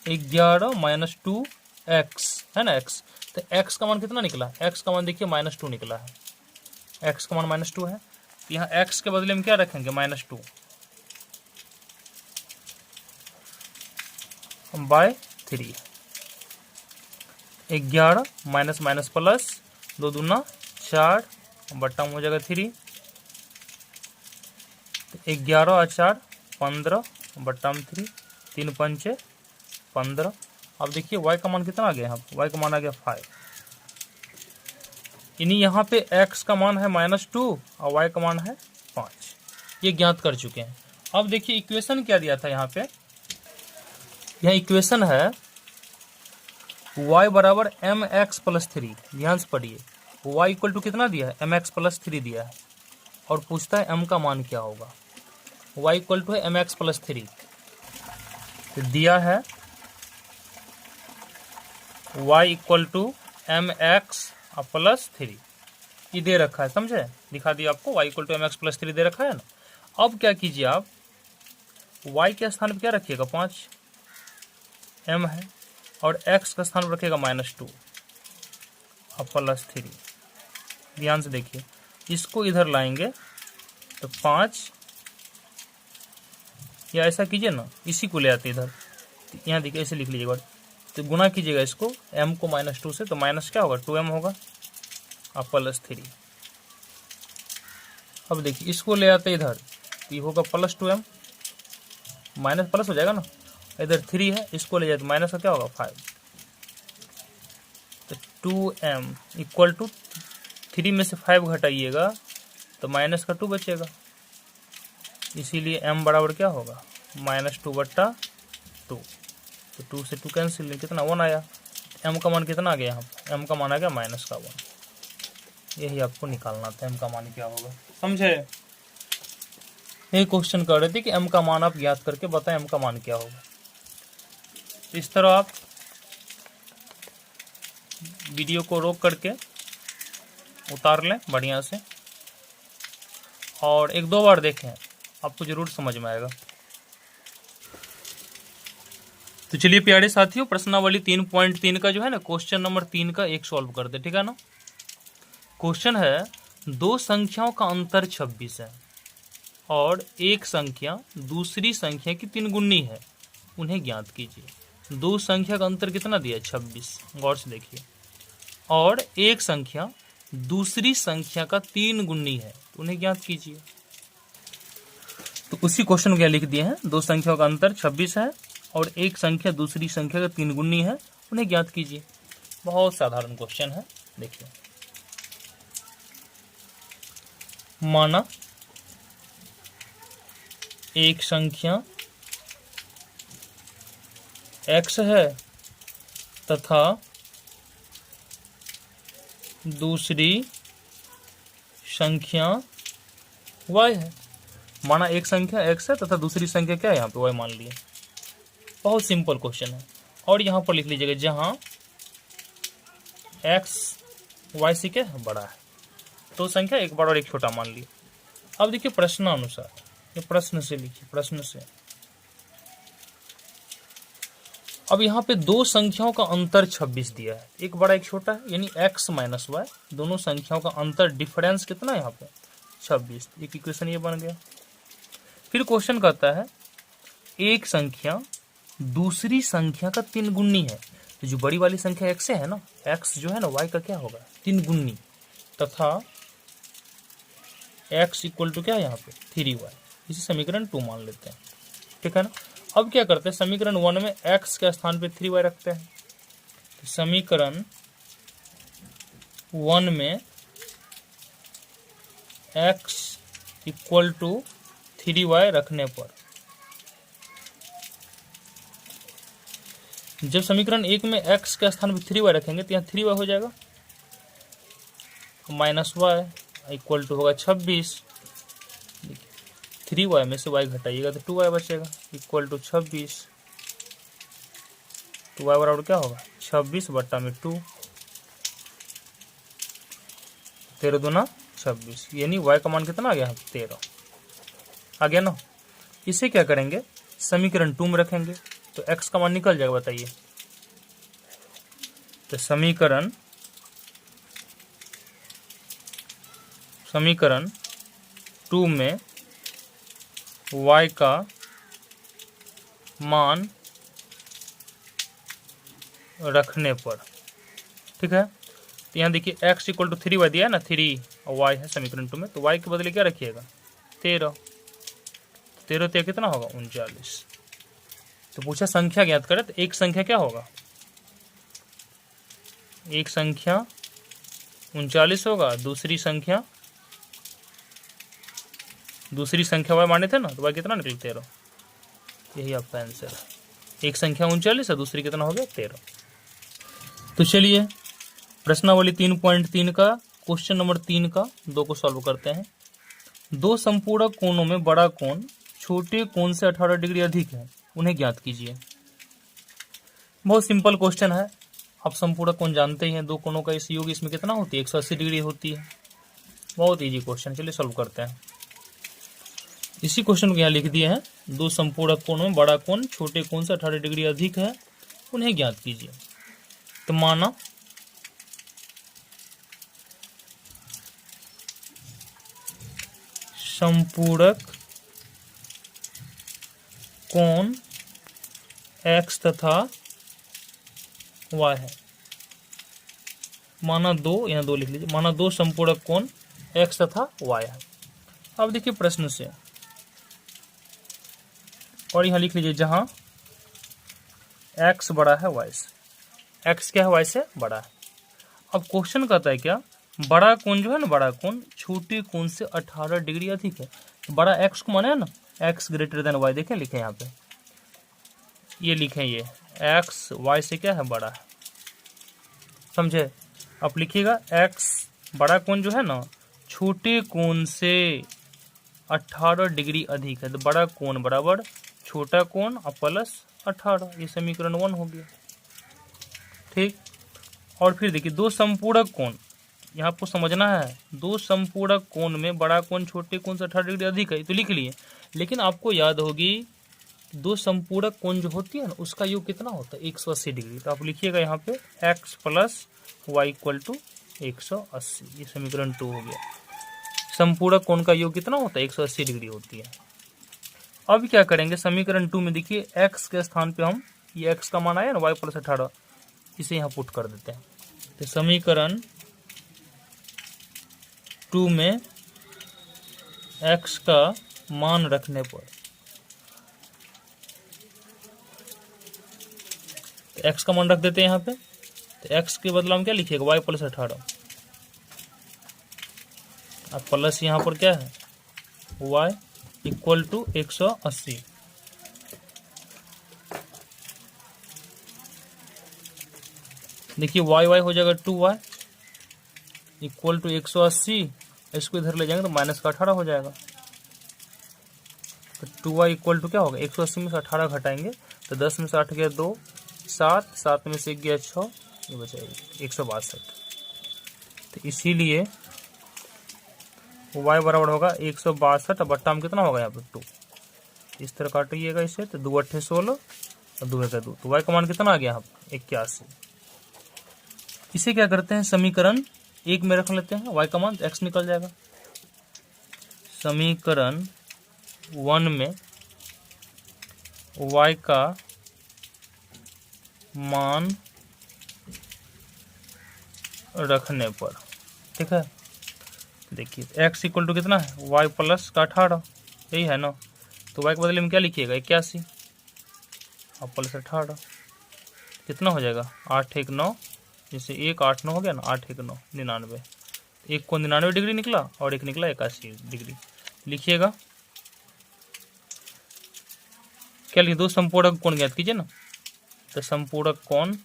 11 minus 2x है ना x, तो x का मान कितना निकला, x का मान देखिए -2 निकला है, x का मान -2 है, तो यहाँ x के बदले में क्या रखेंगे -2 बाय 3, 11 माइनस माइनस प्लस 2 दूना 4 बट्टा में हो जाएगा 3, 11 और 4 15 बट्टा में 3, 3 पंचे 15। अब देखिए y का मान कितना आ गया, यहाँ y का मान आ गया 5, यानी यहाँ पे x का मान है -2 और y का मान है 5, ये ज्ञात कर चुके हैं। अब देखिए इक्वेशन क्या दिया था यहाँ पे, यह इक्वेशन है y बराबर mx प्लस 3, ध्यान से पढ़िए, y इक्वल टू कितना दिया है mx प्लस 3 दिया है, और पूछता है m का मान क्या होगा, y इक्वल टू है mx प्लस 3, तो दिया है y equal to mx plus 3, ये दे रखा है, समझे, दिखा दिया आपको y equal to mx plus 3 दे रखा है ना। अब क्या कीजिए आप y के स्थान पर क्या रखिएगा 5 m है, और x का स्थान पर रखिएगा -2 और प्लस 3, ध्यान से देखिए, इसको इधर लाएंगे तो 5, या ऐसा कीजिए ना इसी को ले आते इधर, यहाँ देखिए ऐसे लिख लीजिए, तो गुना कीजिएगा इसको m को -2 से, तो माइनस क्या होगा 2m होगा और +3। अब देखिए इसको ले आते इधर, तो ये होगा +2m, माइनस प्लस हो जाएगा ना, इधर 3 है, इसको ले जाए तो माइनस का क्या होगा 5, तो 2m इक्वल टू 3 में से 5 घटाइएगा तो माइनस का 2 बचेगा, इसीलिए m बराबर क्या होगा -2/2। तो 2 से 2 कैंसिल, कितना 1 आया, m का मान कितना आ गया यहाँ पर, m का मान आ गया -1। यही आपको निकालना था, m का मान क्या होगा, समझे। यही क्वेश्चन कर रहे थे कि m का मान आप ज्ञात करके बताएं m का मान क्या होगा। इस तरह आप वीडियो को रोक करके उतार लें बढ़िया से और 1-2 बार देखें, आपको जरूर समझ में आएगा। तो चलिए प्यारे साथियों, प्रश्नावली 3.3 का जो है ना क्वेश्चन नंबर 3 का एक सॉल्व कर दे, ठीक है ना। क्वेश्चन है, दो संख्याओं का अंतर 26 है और एक संख्या दूसरी संख्या की 3 गुनी है, उन्हें ज्ञात कीजिए। दो संख्या का अंतर कितना दिया 26, गौर से देखिए, और एक संख्या दूसरी संख्या का 3 गुनी है, तो उन्हें ज्ञात कीजिए। तो उसी क्वेश्चन में क्या लिख दिए हैं, दो संख्याओं का अंतर 26 है और एक संख्या दूसरी संख्या का 3 गुनी है, उन्हें ज्ञात कीजिए। बहुत साधारण क्वेश्चन है, देखिए। माना एक संख्या x है तथा दूसरी संख्या y है। माना एक संख्या x है तथा दूसरी संख्या क्या है, यहाँ पे y मान लिए। बहुत सिंपल क्वेश्चन है, और यहाँ पर लिख लीजिएगा जहां x y से क्या है बड़ा है, तो संख्या एक बड़ा और एक छोटा मान लिए। अब देखिए प्रश्नानुसार, ये प्रश्न से लिखिए, प्रश्न से। अब यहाँ पे दो संख्याओं का अंतर 26 दिया है, एक बड़ा एक छोटा है, यानी x माइनस वाई, दोनों संख्याओं का अंतर डिफरेंस कितना है यहाँ पे 26। एक इक्वेशन ये बन गया। फिर क्वेश्चन कहता है एक संख्या दूसरी संख्या का 3 गुनी है, तो जो बड़ी वाली संख्या x है ना, x जो है ना y का क्या होगा 3 गुनी, तथा x इक्वल टू क्या है यहाँ पे 3y, इसे समीकरण 2 मान लेते हैं, ठीक है ना। अब क्या करते हैं, समीकरण 1 में x के स्थान पे 3y रखते हैं, तो समीकरण 1 में x इक्वल टू 3y रखने पर, जब समीकरण 1 में x के स्थान पर 3y रखेंगे तो यहाँ 3y हो जाएगा, -y इक्वल टू होगा 26। 3y में से y घटाइएगा तो 2y बचेगा, इक्वल टू 26। तो y बराबर क्या होगा 26/2, 13 दूना 26, यानी y का मान कितना आ गया 13 आ गया ना। इसे क्या करेंगे, समीकरण 2 में रखेंगे तो x का मान निकल जाएगा, बताइए। तो समीकरण 2 में y का मान रखने पर, ठीक है। तो यहाँ देखिए x इक्वल टू 3y दिया है ना, 3 और y है समीकरण 2 में, तो y के बदले क्या रखिएगा 13। 13 तो कितना होगा 39। तो पूछा संख्या ज्ञात करें, तो एक संख्या क्या होगा, एक संख्या 39 होगा, दूसरी संख्या y माने थे ना, तो y कितना निकल 13। यही आपका आंसर है, एक संख्या 39 है, दूसरी कितना हो गया 13। तो चलिए प्रश्नावली 3.3 का क्वेश्चन नंबर 3 का 2 को सॉल्व करते हैं। दो संपूरक कोणों में बड़ा कोण छोटे कोण से 18 डिग्री अधिक है, उन्हें ज्ञात कीजिए। बहुत सिंपल क्वेश्चन है, आप संपूरक कोण जानते ही हैं, दो कोणों का इस योग इसमें कितना होती है 180 डिग्री होती है। बहुत इजी क्वेश्चन, चलिए सॉल्व करते हैं। इसी क्वेश्चन को यहाँ लिख दिए हैं, दो संपूरक कोणों में बड़ा कोण छोटे कोण से 18 डिग्री अधिक है, उन्हें ज्ञात कीजिए। तो माना संपूरक कोण x तथा y है। माना दो, यहाँ 2 लिख लीजिए, माना 2 संपूरक कोण x तथा y है। अब देखिए प्रश्न से, और यहाँ लिख लीजिए जहां x बड़ा है y से, x क्या है y से बड़ा है। अब क्वेश्चन कहता है क्या, बड़ा कोण जो है ना, बड़ा कोण छोटे कोण से 18 डिग्री अधिक है। तो बड़ा x को माने है ना, x ग्रेटर देन y, देखें लिखे यहाँ पे, ये लिखें, ये x y से क्या है बड़ा है, समझे। अब लिखिएगा x बड़ा कोण जो है ना छोटे कोण से 18 डिग्री अधिक है, तो बड़ा कोण बराबर छोटा कोण और प्लस 18, ये समीकरण 1 हो गया। ठीक, और फिर देखिए 2 संपूरक कोण, यहाँ आपको समझना है, 2 संपूरक कोण में बड़ा कोण छोटे कोण से 18 डिग्री अधिक है, तो लिख लिए। लेकिन आपको याद होगी 2 संपूरक कोण जो होती है ना उसका योग कितना होता है, 180 डिग्री। तो आप लिखिएगा यहाँ पे x plus Y equal to 180, ये समीकरण 2 हो गया। संपूरक कोण का योग कितना होता है, 180 डिग्री होती है। अब क्या करेंगे, समीकरण 2 में देखिए x के स्थान पे हम, ये x का मान आया ना y प्लस 18, इसे यहाँ पुट कर देते हैं। तो समीकरण 2 में x का मान रखने पर, तो x का मान रख देते हैं यहाँ पे, तो x के बदला हम क्या लिखिएगा, y प्लस 18, अब प्लस यहाँ पर क्या है y इक्वल टू 180। देखिए y हो जाएगा 2y इक्वल टू 180, इसको इधर ले जाएंगे तो माइनस का 18 हो जाएगा। तो 2y इक्वल टू क्या होगा, 180 में से 18 घटाएंगे तो 10 में से 8 गया 2, 7, 7 में से 1 गया 6, ये बचाएगी 162। तो इसीलिए y बराबर होगा 162, और बट्टा में कितना होगा यहाँ पे 2, इस तरह काटिएगा इसे, तो 2 8 16 और 2 1 2, तो y का मान कितना आ गया यहाँ पे 81। इसे क्या करते हैं, समीकरण 1 में रख लेते हैं, y का मान x निकल जाएगा। समीकरण 1 में y का मान रखने पर, ठीक है, देखिए x इक्वल टू कितना है, y प्लस का 18, यही है ना, तो y के बदले में क्या लिखिएगा 81 और प्लस 18, कितना हो जाएगा 8 1 9, जैसे 1 8 9 हो गया ना, 8 1 9 99, एक को 99 डिग्री निकला और एक निकला 81 डिग्री। लिखिएगा क्या लिखिए, 2 संपूरक कोण ज्ञात कीजिए ना, तो संपूरक कोण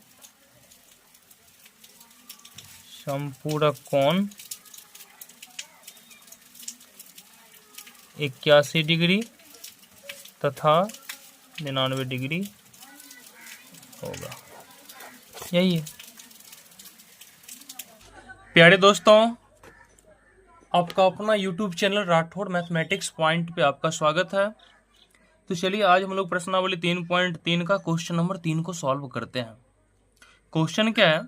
81 डिग्री तथा 99 डिग्री होगा, यही है। प्यारे दोस्तों, आपका अपना YouTube channel Rathore mathematics point पे आपका स्वागत है। तो चलिए आज हम लोग प्रश्नावली 3.3 का क्वेश्चन नंबर 3 को सॉल्व करते हैं। क्वेश्चन क्या है,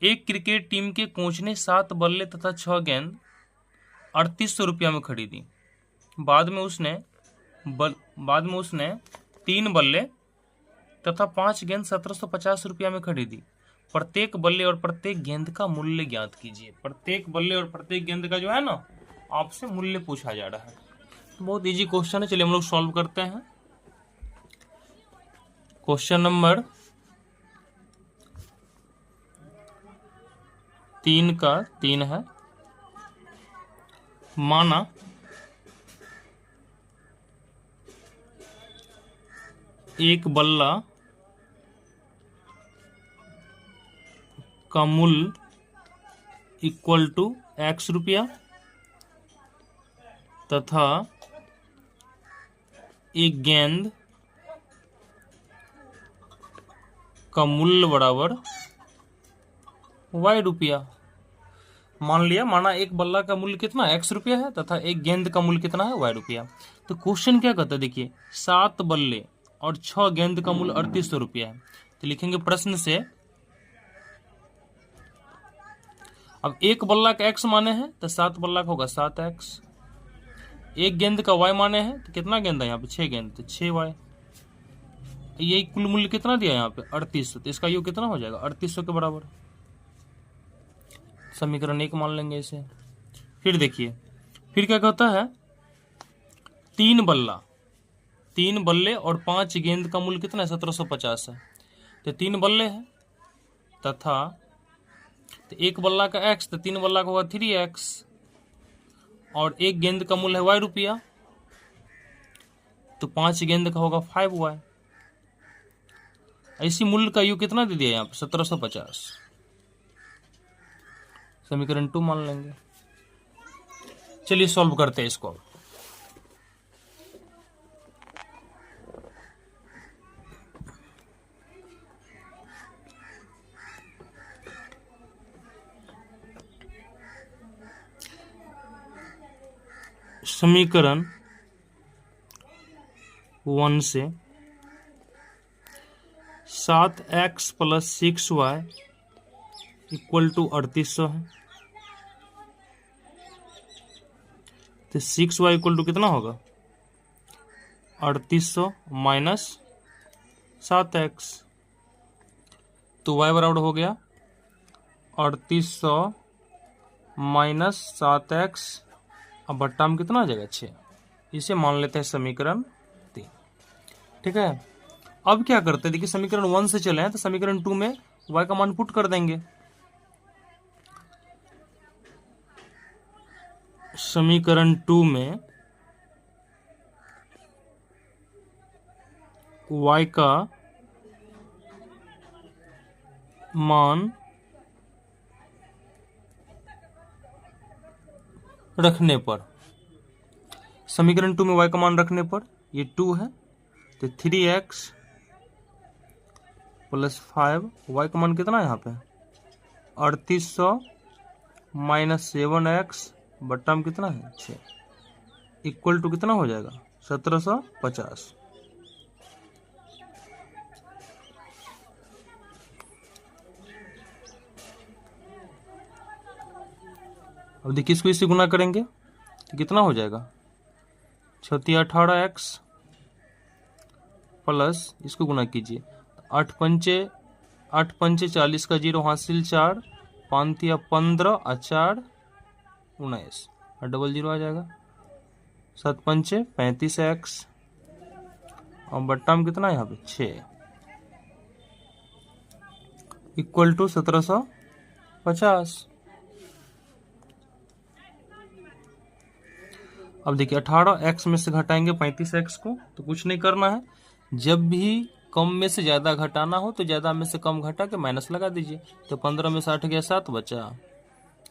एक क्रिकेट टीम के कोच ने 7 बल्ले तथा 6 गेंद 3800 रुपया में खरीदी। बाद में उसने 3 बल्ले तथा 5 गेंद 1750 रुपया में खरीदी। प्रत्येक बल्ले और प्रत्येक गेंद का मूल्य ज्ञात कीजिए। प्रत्येक बल्ले और प्रत्येक गेंद का जो है ना, आपसे मूल्य पूछा जा रहा है। तो बहुत इजी क्वेश्चन है, चलिए हम लोग सॉल्व करते हैं। क्वेश्चन नंबर 3 का 3 है, माना एक बल्ला का मूल्य इक्वल टू x रुपया तथा एक गेंद का मूल्य बराबर y रुपया। मान लिया, माना एक बल्ला का मूल्य कितना x रुपया है तथा एक गेंद का मूल्य कितना है y रुपया। तो क्वेश्चन क्या कहता है, देखिए 7 बल्ले और 6 गेंद का मूल्य 3800 रुपया है। तो लिखेंगे प्रश्न से, अब एक बल्ला का x माने हैं तो 7 बल्ला का होगा 7x, एक गेंद का y माने हैं तो कितना गेंद है यहाँ पे 6 गेंद, तो 6y। ये कुल मूल्य कितना दिया यहाँ पे 3800, तो इसका योग कितना हो जाएगा 3800 के बराबर। समीकरण 1 मान लेंगे इसे। फिर देखिए फिर क्या कहता है, 3 बल्ले और 5 गेंद का मूल्य कितना है 1750 है। तो 3 बल्ले है तथा तो 1 बल्ला का x, तो 3 बल्ला का होगा 3x और 1 गेंद का मूल्य है y रुपया, तो 5 गेंद का होगा 5y। इसी मूल्य का योग कितना दे दिया यहाँ पे 1750। समीकरण 2 मान लेंगे। चलिए सॉल्व करते हैं इसको। समीकरण 1 से 7x + 6y = 3800 है। तो 6y = कितना होगा 3800 माइनस 7x, तो y बराबर हो गया 3800 माइनस 7x, अब बट्टा में कितना आ जाएगा 6। इसे मान लेते हैं समीकरण 3। ठीक है, अब क्या करते हैं, देखिए समीकरण 1 से चले हैं तो समीकरण 2 में y का मान पुट कर देंगे। समीकरण 2 में y का मान रखने पर, समीकरण 2 में y का मान रखने पर ये 2 है तो 3x + 5, y का मान कितना है यहाँ पे 3800 माइनस 7x बट्टा में कितना है 6 इक्वल टू कितना हो जाएगा 1750। अब देखिए इसको इससे गुना करेंगे तो कितना हो जाएगा 18x प्लस इसको गुना कीजिए 8 पंचे 40 का 0 हासिल 4 5 15 और 4 19 और डबल 0 आ जाएगा 7 पंचे 35x और बट्टा में कितना है यहाँ पे 6 इक्वल टू 1750। अब देखिए 18x में से घटाएंगे 35x को, तो कुछ नहीं करना है, जब भी कम में से ज़्यादा घटाना हो तो ज़्यादा में से कम घटा के माइनस लगा दीजिए। तो 15 में से 8 गया 7 बचा,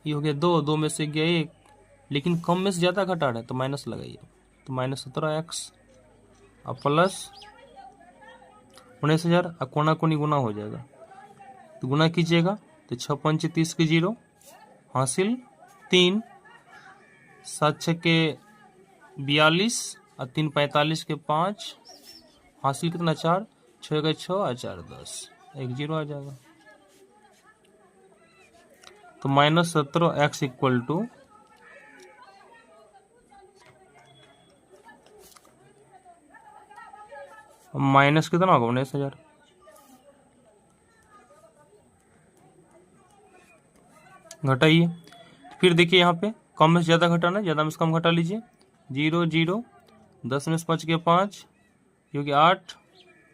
ये हो गया 2 में से गया 1, लेकिन कम में से ज़्यादा घटा रहे हैं तो माइनस लगाइए, तो माइनस 17x और प्लस 19,000 और कोना कोनी गुना हो जाएगा, तो गुना कीजिएगा तो 6 पंचे 30 के 0 हासिल 3 7 6 के 42 और 3 45 के 5 हासिल कितना 4 6 का 6 और 4 10 1 0 आ जाएगा। तो minus 17x equal to minus कितना होगा 19,000। घटाइए, फिर देखिए यहाँ पे कम में से ज़्यादा घटाना है, ज़्यादा में से कम घटा लीजिए 0 0 10 में से 5 गया 5 क्योंकि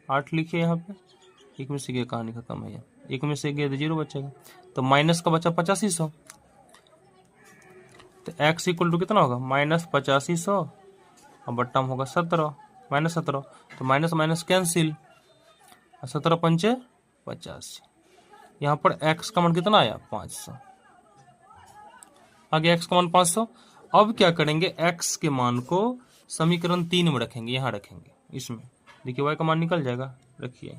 8 लिखिए यहाँ पे, एक में से गया कहानी खत्म है, एक में से गया तो 0 बचेगा, तो माइनस का बचा 8500, तो x इक्वल टू कितना होगा माइनस 8500 और बट्टा में होगा 17 माइनस 17, तो माइनस माइनस कैंसिल 17 पंचे 50, यहाँ पर x का मान कितना आया 500, आगे x का मान 500। अब क्या करेंगे x के मान को समीकरण 3 में रखेंगे, यहाँ रखेंगे, इसमें देखिए y का मान निकल जाएगा, रखिए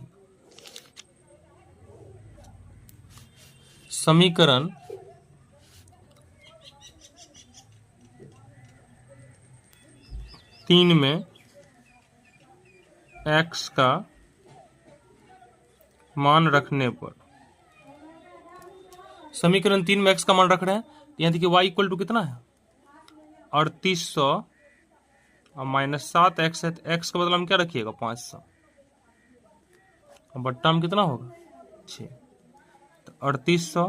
समीकरण 3 में x का मान रखने पर, समीकरण 3 में x का मान रख रहे हैं, यहाँ देखिए y इक्वल टू कितना है 3800 और माइनस 7x है, तो x का बदला में क्या रखिएगा 500, बट्टा में कितना होगा 6, तो 3800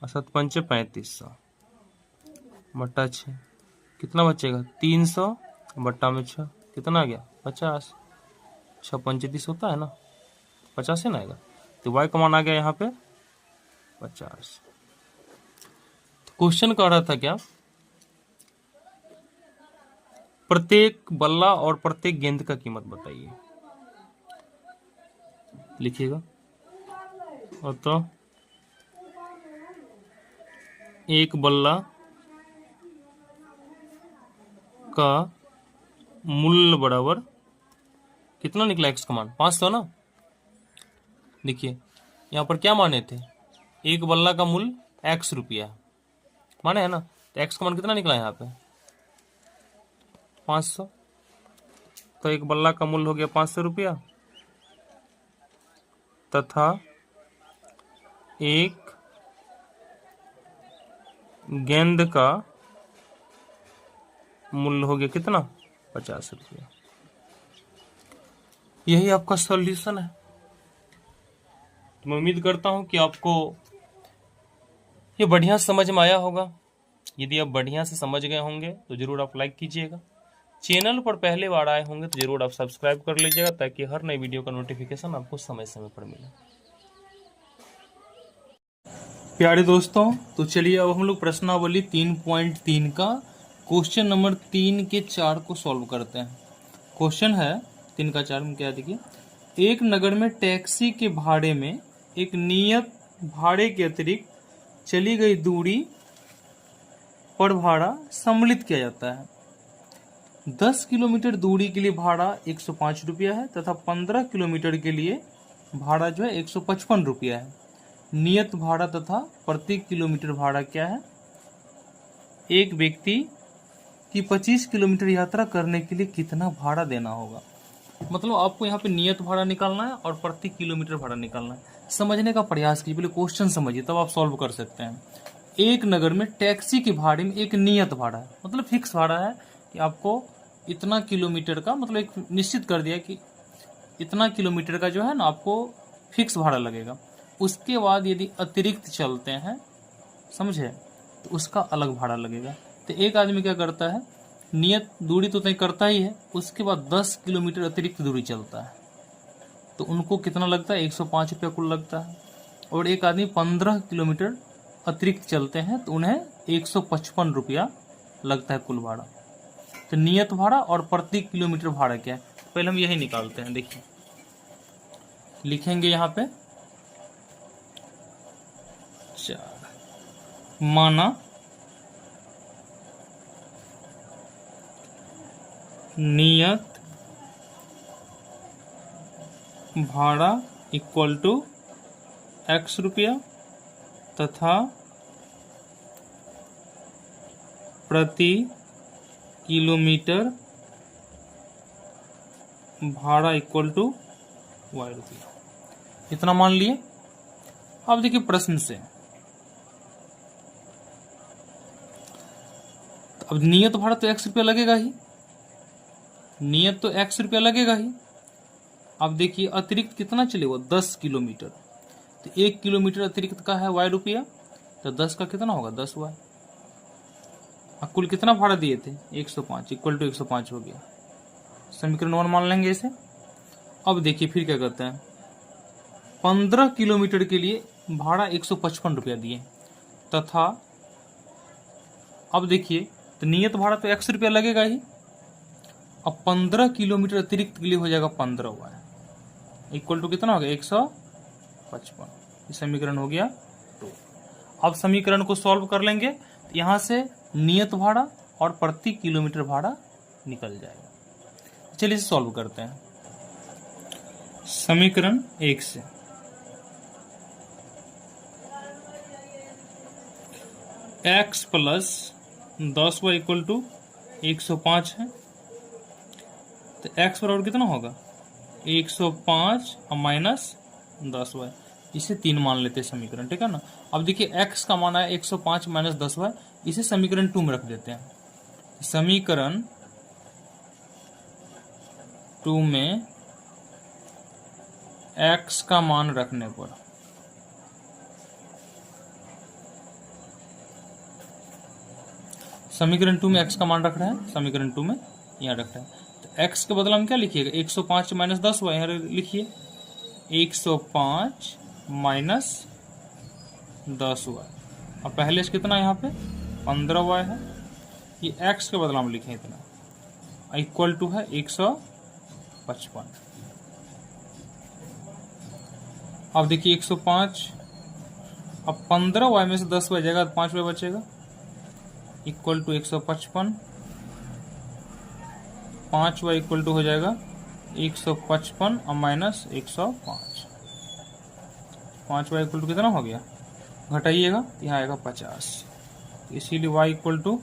और 7 पंचे 3500 बट्टा 6, कितना बचेगा 300 बट्टा में 6, कितना आ गया 50, 6 पंचे 30 होता है ना, 50 है ना आएगा, तो y का मान आ गया यहाँ पे 50। तो क्वेश्चन कह रहा था क्या, प्रत्येक बल्ला और प्रत्येक गेंद का कीमत बताइए, लिखिएगा। और तो एक बल्ला का मूल्य बराबर कितना निकला, x का मान 500 ना। देखिए यहाँ पर क्या माने थे, एक बल्ला का मूल्य x रुपया माने है ना, तो x का मान कितना निकला यहाँ पे 500, तो एक बल्ला का मूल्य हो गया 500 रुपया, तथा एक गेंद का मूल्य हो गया कितना 50 रुपया। यही आपका सॉल्यूशन है। तो मैं उम्मीद करता हूं कि आपको ये बढ़िया समझ में आया होगा। यदि आप बढ़िया से समझ गए होंगे तो जरूर आप लाइक कीजिएगा। चैनल पर पहले बार आए होंगे तो जरूर आप सब्सक्राइब कर लीजिएगा, ताकि हर नई वीडियो का नोटिफिकेशन आपको समय समय पर मिले। प्यारे दोस्तों, तो चलिए अब हम लोग प्रश्नावली 3.3 का क्वेश्चन नंबर 3 के 4 को सॉल्व करते हैं। क्वेश्चन है 3 का 4 में क्या, देखिए एक नगर में टैक्सी के भाड़े में एक नियत भाड़े के अतिरिक्त चली गई दूरी पर भाड़ा सम्मिलित किया जाता है। 10 किलोमीटर दूरी के लिए भाड़ा 105 रुपया है तथा 15 किलोमीटर के लिए भाड़ा जो है 155 रुपया है। नियत भाड़ा तथा प्रति किलोमीटर भाड़ा क्या है। एक व्यक्ति की 25 किलोमीटर यात्रा करने के लिए कितना भाड़ा देना होगा। मतलब आपको यहाँ पे नियत भाड़ा निकालना है और प्रति किलोमीटर भाड़ा निकालना है। समझने का प्रयास कीजिए, पहले क्वेश्चन समझिए तब आप सॉल्व कर सकते हैं। एक नगर में टैक्सी के भाड़े में एक नियत भाड़ा है, मतलब फिक्स भाड़ा है कि आपको इतना किलोमीटर का, मतलब एक निश्चित कर दिया कि इतना किलोमीटर का जो है ना आपको फिक्स भाड़ा लगेगा। उसके बाद यदि अतिरिक्त चलते हैं, समझे, तो उसका अलग भाड़ा लगेगा। तो एक आदमी क्या करता है, नियत दूरी तो तय करता ही है, उसके बाद 10 किलोमीटर अतिरिक्त दूरी चलता है, तो उनको कितना लगता है 105 रुपया कुल लगता है। और एक आदमी 15 किलोमीटर अतिरिक्त चलते हैं तो उन्हें 155 रुपया लगता है कुल भाड़ा। तो नियत भाड़ा और प्रति किलोमीटर भाड़ा क्या है, पहले हम यही निकालते हैं। देखिए लिखेंगे यहाँ पे 4, माना नियत भाड़ा इक्वल टू x रुपया तथा प्रति किलोमीटर भाड़ा इक्वल टू y रुपया, इतना मान लिए। अब देखिए प्रश्न से, अब नियत भाड़ा तो x रुपया लगेगा ही, नियत तो x रुपया लगेगा ही। अब देखिए अतिरिक्त कितना चलेगा 10 किलोमीटर, तो 1 किलोमीटर अतिरिक्त का है y रुपया, तो 10 का कितना होगा 10y। कुल कितना भाड़ा दिए थे 105 इक्वल टू 105 हो गया। समीकरण 1 मान लेंगे इसे। अब देखिए फिर क्या करते हैं, 15 किलोमीटर के लिए भाड़ा 155 रुपया दिए तथा अब देखिए तो नियत भाड़ा तो x रुपया लगेगा ही। अब 15 किलोमीटर अतिरिक्त के लिए हो जाएगा 15y इक्वल टू कितना हो गया 155। ये समीकरण हो गया 2। अब समीकरण को सॉल्व कर लेंगे तो यहाँ से नियत भाड़ा और प्रति किलोमीटर भाड़ा निकल जाएगा। चलिए इसे सॉल्व करते हैं। समीकरण 1 से x plus 10y equal to 105 है, तो x बराबर कितना होगा 105 और माइनस 10y, इसे 3 मान लेते हैं समीकरण, ठीक है ना। अब देखिए x का मान है 105 माइनस 10y, इसे समीकरण 2 में रख देते हैं। समीकरण 2 में x का मान रखने पर समीकरण 2 में x का मान रख रहे हैं, समीकरण 2 में यहाँ रख रहे हैं, तो x के बदला में क्या लिखिएगा, 105 माइनस 10 हुआ, यहाँ लिखिए 105 माइनस 10 हुआ। अब पहले से कितना यहाँ पे 15 वाई है, ये x के बदला में लिखें इतना, इक्वल टू है 155। अब देखिए 105, अब 15 वाई में से 10 वाई जाएगा तो 5 वाई बचेगा, equal to 155, 5 y equal to हो जाएगा 155 और माइनस 105, 5 वाई इक्वल टू कितना हो गया, घटाइएगा यहाँ आएगा 50, इसीलिए y इक्वल टू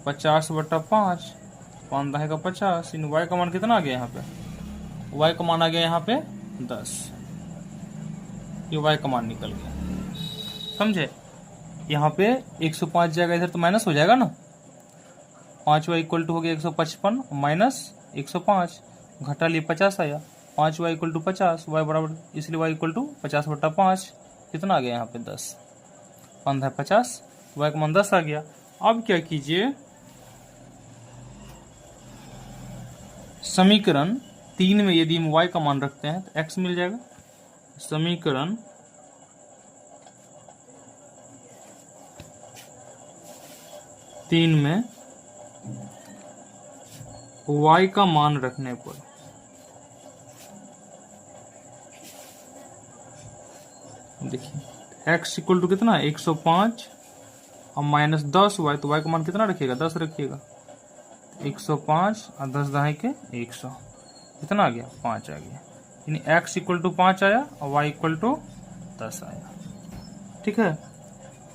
50/5, 5 रहेगा 50, इन y का मान कितना आ गया यहाँ पे, y का मान आ गया यहाँ पे 10, ये y का मान निकल गया, समझे। यहाँ पे 105 जाएगा इधर तो माइनस हो जाएगा ना, 5 वाई इक्वल टू हो गया 155 माइनस 105, घटा लिए 50 आया, 5 वाई इक्वल टू 50, y बराबर, इसलिए y इक्वल टू 50/5 कितना आ गया यहाँ पे 10, 15 50, y का मान 10 आ गया। अब क्या कीजिए, समीकरण 3 में यदि हम y का मान रखते हैं तो x मिल जाएगा, समीकरण 3 में y का मान रखने पर देखिए x इक्वल टू कितना, 105 और माइनस 10 y, तो y का मान कितना रखिएगा, 10 रखिएगा, 105 और 10 दहाई के 100, कितना आ गया, 5 आ गया, यानी x इक्वल टू 5 आया और y इक्वल टू 10 आया, ठीक है।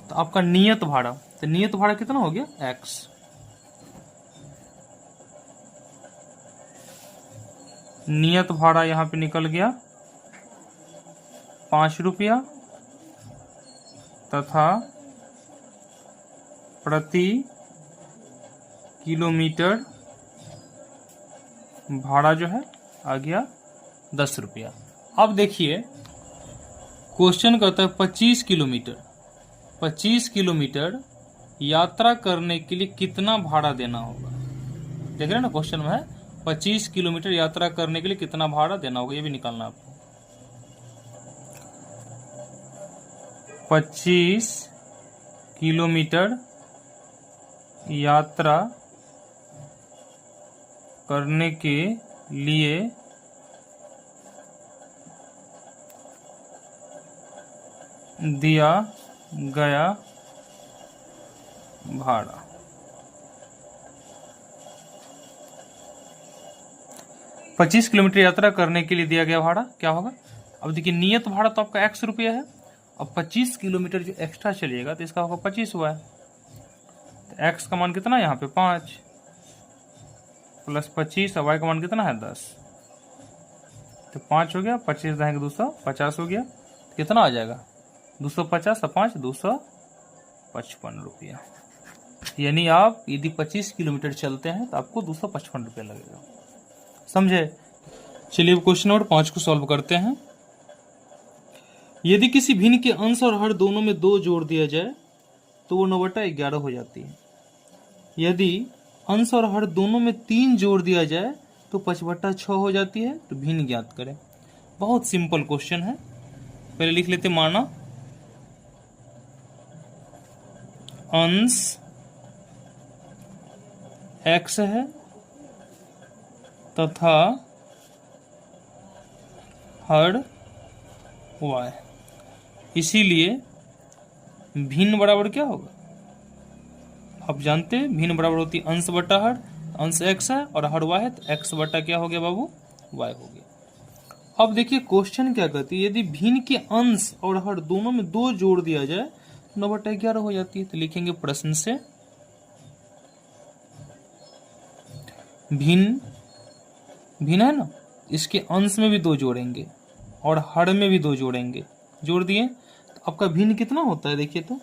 तो आपका नियत भाड़ा, तो नियत भाड़ा कितना हो गया, x, नियत भाड़ा यहाँ पे निकल गया 5 रुपया तथा प्रति किलोमीटर भाड़ा जो है आ गया 10 रुपया। अब देखिए क्वेश्चन कहता है 25 किलोमीटर यात्रा करने के लिए कितना भाड़ा देना होगा, देख रहे हैं ना क्वेश्चन में है 25 किलोमीटर यात्रा करने के लिए कितना भाड़ा देना होगा, ये भी निकालना आपको। 25 किलोमीटर यात्रा करने के लिए दिया गया भाड़ा, पच्चीस किलोमीटर यात्रा करने के लिए दिया गया भाड़ा क्या होगा। अब देखिए नियत भाड़ा तो आपका 100 रुपया है, अब 25 किलोमीटर जो एक्स्ट्रा चलिएगा तो इसका होगा 25 हुआ है, तो x का मान कितना है यहाँ पे 5 प्लस 25 और y का मान कितना है 10, तो 5 हो गया, 25 रहेंगे 250 हो गया, तो कितना आ जाएगा 250 और 5 255 रुपया। यानी आप यदि 25 किलोमीटर चलते हैं तो आपको 255 रुपया लगेगा, समझे। चलिए क्वेश्चन नंबर 5 को सॉल्व करते हैं। यदि किसी भिन्न के अंश और हर दोनों में 2 जोड़ दिया जाए तो वो 9/11 हो जाती है। यदि अंश और हर दोनों में 3 जोड़ दिया जाए तो 5/6 हो जाती है। तो भिन्न ज्ञात करें। बहुत सिंपल क्वेश्चन है, पहले लिख लेते माना अंश x है तथा हर y, इसीलिए भिन्न बराबर क्या होगा, आप जानते हैं भिन्न बराबर होती है अंश बटा हर, अंश x है और हर y है तो x बटा क्या हो गया बाबू y हो गया। अब देखिए क्वेश्चन क्या कहती है, यदि भिन्न के अंश और हर दोनों में 2 जोड़ दिया जाए 9/11 हो जाती है। तो लिखेंगे प्रश्न से भिन्न है ना, इसके अंश में भी 2 जोड़ेंगे और हर में भी 2 जोड़ेंगे, जोड़ दिए तो आपका भिन्न कितना होता है, देखिए तो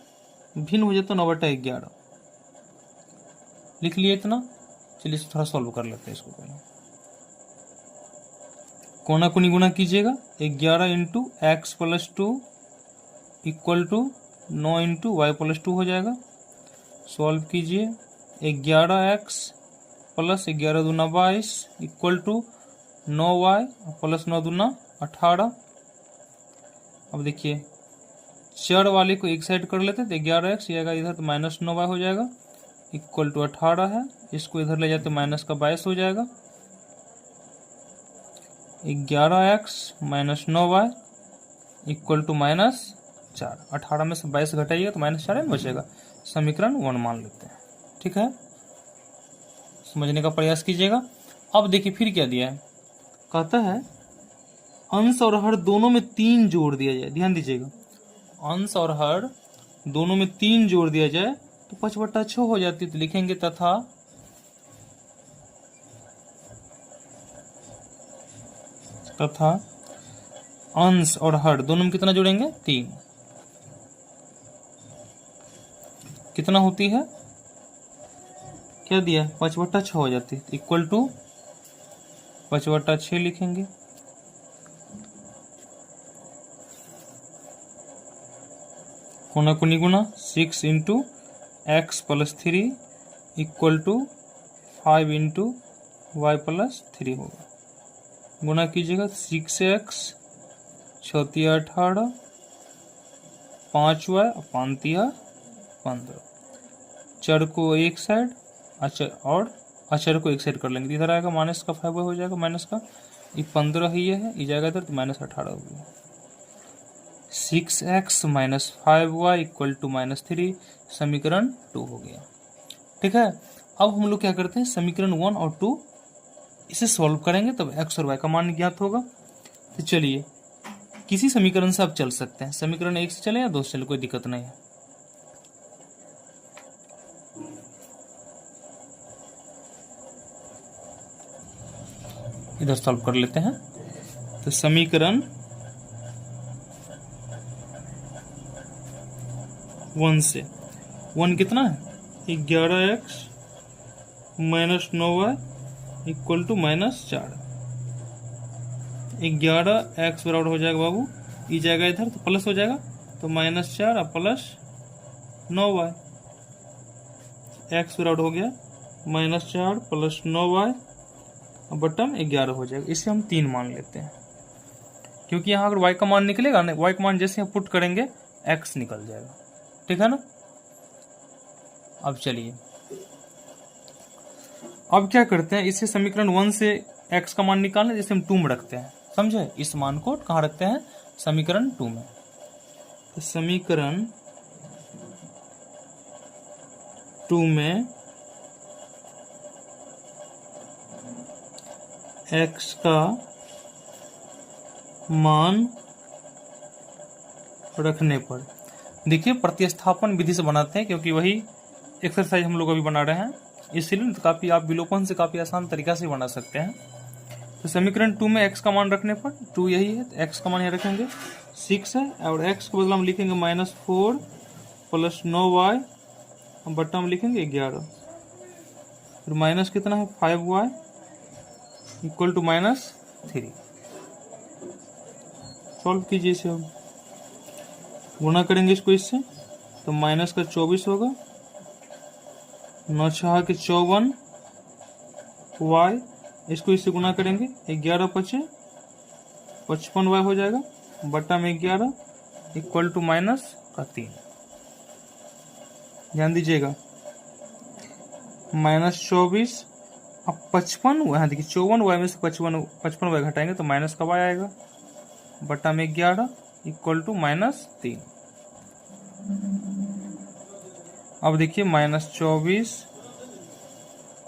भिन्न हो जाता है 9/11, लिख लिए इतना। चलिए थोड़ा सॉल्व कर लेते हैं इसको पहले। कोना कोनी गुना कीजिएगा, 11 into x plus 2 equal to 9 into y plus 2 हो जाएगा। सॉल्व कीजिए, 11x प्लस 11 दूना 22 इक्वल टू 9y प्लस 9 दूना 18। अब देखिए चर वाले को एक साइड कर लेते तो 11x आएगा इधर तो माइनस 9y हो जाएगा इक्वल टू 18 है। इसको इधर ले जाते माइनस का 22 हो जाएगा। 11x minus 9y equal to minus 4। 18 में से 22 घटाइएगा तो माइनस 4 बचेगा। समीकरण 1 मान लेते हैं। ठीक है, समझने का प्रयास कीजिएगा। अब देखिए फिर क्या दिया है, कहता है अंश और हर दोनों में 3 जोड़ दिया जाए। ध्यान दीजिएगा, अंश और हर दोनों में 3 जोड़ दिया जाए तो 5/6 हो जाती है। तो लिखेंगे तथा अंश और हर दोनों में कितना जोड़ेंगे, 3। कितना होती है, क्या दिया, 5/6 हो जाती है। इक्वल टू 5/6 लिखेंगे। कोना कोनी गुना 6 into x plus 3 equal to 5 into y plus 3 होगा। गुना कीजिएगा, 6x 6 18 5y 5 15। चर को एक साइड और अचर को एक साइड कर लेंगे। इधर आएगा माइनस का 5 हो जाएगा, माइनस का ये 15 ही है, ये जाएगा इधर तो माइनस 18 हो गया। 6x minus 5y equal to minus 3। समीकरण 2 हो गया। ठीक है, अब हम लोग क्या करते हैं, समीकरण 1 और 2 इसे सॉल्व करेंगे तब x और y का मान ज्ञात होगा। तो चलिए किसी समीकरण से आप चल सकते हैं, समीकरण 1 से चले या 2 से चले, कोई दिक्कत नहीं है। इधर सॉल्व कर लेते हैं। तो समीकरण 1 से 1 कितना है, 11x minus 9y equal to minus 4। 11x बराबर हो जाएगा बाबू, ई जाएगा इधर तो प्लस हो जाएगा तो माइनस 4 और प्लस 9y। x बराबर हो गया माइनस 4 प्लस 9y बटन 11 हो जाएगा। इसे हम 3 मान लेते हैं, क्योंकि यहाँ अगर y का मान निकलेगा ना, y का मान जैसे हम पुट करेंगे x निकल जाएगा। ठीक है ना। अब चलिए अब क्या करते हैं, इसे समीकरण 1 से x का मान निकालना, जिसे हम 2 में रखते हैं। समझे, इस मान को कहाँ रखते हैं, समीकरण 2 में। तो समीकरण 2 में x का मान रखने पर देखिए प्रतिस्थापन विधि से बनाते हैं, क्योंकि वही एक्सरसाइज हम लोग अभी बना रहे हैं, इसलिए तो काफी आप विलोपन से काफी आसान तरीका से बना सकते हैं। तो समीकरण 2 में x का मान रखने पर 2 यही है, तो x का मान यहाँ रखेंगे 6 है, और x को बदला हम लिखेंगे -4 प्लस 9y बट्टा हम लिखेंगे 11, फिर माइनस कितना है 5y इक्वल टू -3। सॉल्व कीजिए इसे, हम गुणा करेंगे इसको इससे तो माइनस का 24 होगा, 9 6 के 54 y, इसको इससे गुना करेंगे 11 5 55y हो जाएगा बट्टा में 11 इक्वल टू -3। ध्यान दीजिएगा -24 अब 55 यहाँ देखिए 54y में से 55y घटाएंगे तो माइनस का y आएगा बट्टा में 11 इक्वल टू -3। अब देखिए -24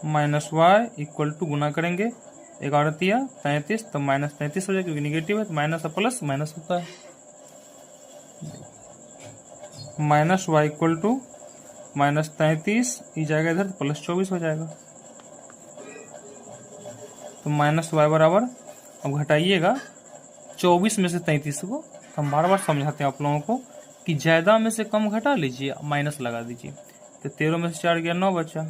-y इक्वल टू गुना करेंगे 11 तिया 33 तो -33 हो जाएगा, क्योंकि निगेटिव है तो माइनस प्लस माइनस होता है। -y इक्वल टू -33 ये जाएगा इधर तो +24 हो जाएगा, तो -y बराबर, अब घटाइएगा 24 में से 33 को। हम बार बार समझाते हैं आप लोगों को कि ज्यादा में से कम घटा लीजिए, माइनस लगा दीजिए, तो 13 में से 4 गया 9 बचा।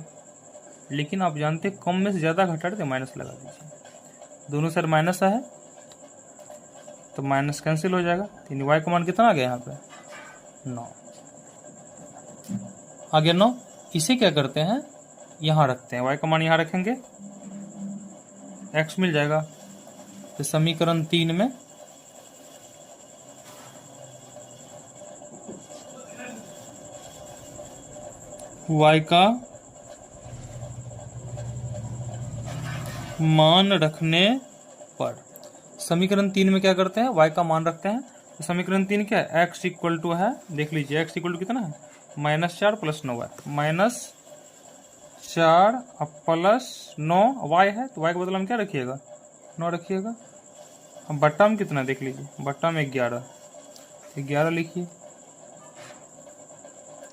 लेकिन आप जानते हैं कम में से ज्यादा घटा रहे तो माइनस लगा दीजिए, दोनों साइड माइनस है तो माइनस कैंसिल हो जाएगा। यानी y का मान कितना आ गया यहाँ पे 9 आ गया 9। इसे क्या करते हैं यहाँ रखते हैं, y का मान यहाँ रखेंगे, x मिल जाएगा। तो समीकरण 3 में y का मान रखने पर, समीकरण 3 में क्या करते हैं y का मान रखते हैं। तो समीकरण 3 क्या है, x इक्वल टू है, देख लीजिए x इक्वल टू कितना है -4 + 9y, -4 + 9 y है, तो y के बदला में क्या रखिएगा 9 रखिएगा। अब बट्टा में कितना देख लीजिए, बट्टा में 11 लिखिए,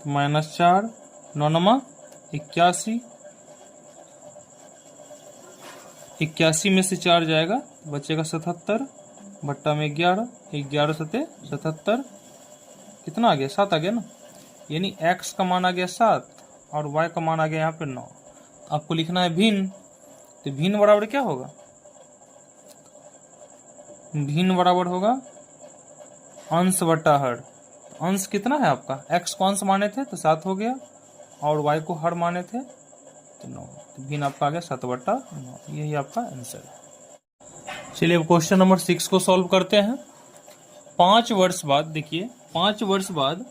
-4 9 9 81, 81 में से 4 जाएगा बचेगा 77, बट्टा में 11 7 77, कितना आ गया 7 आ गया ना। यानी x का मान आ गया 7 और y का मान आ गया यहाँ पे 9। आपको लिखना है भिन्न, तो भिन्न बराबर क्या होगा, भिन्न बराबर होगा अंश बटा हर। अंश कितना है आपका, x को अंश माने थे तो 7 हो गया और y को हर माने थे तो 9, तो भिन्न आपका आ गया 7/9। यही आपका आंसर है। चलिए अब क्वेश्चन नंबर 6 को सॉल्व करते हैं। 5 वर्ष बाद, देखिए 5 वर्ष बाद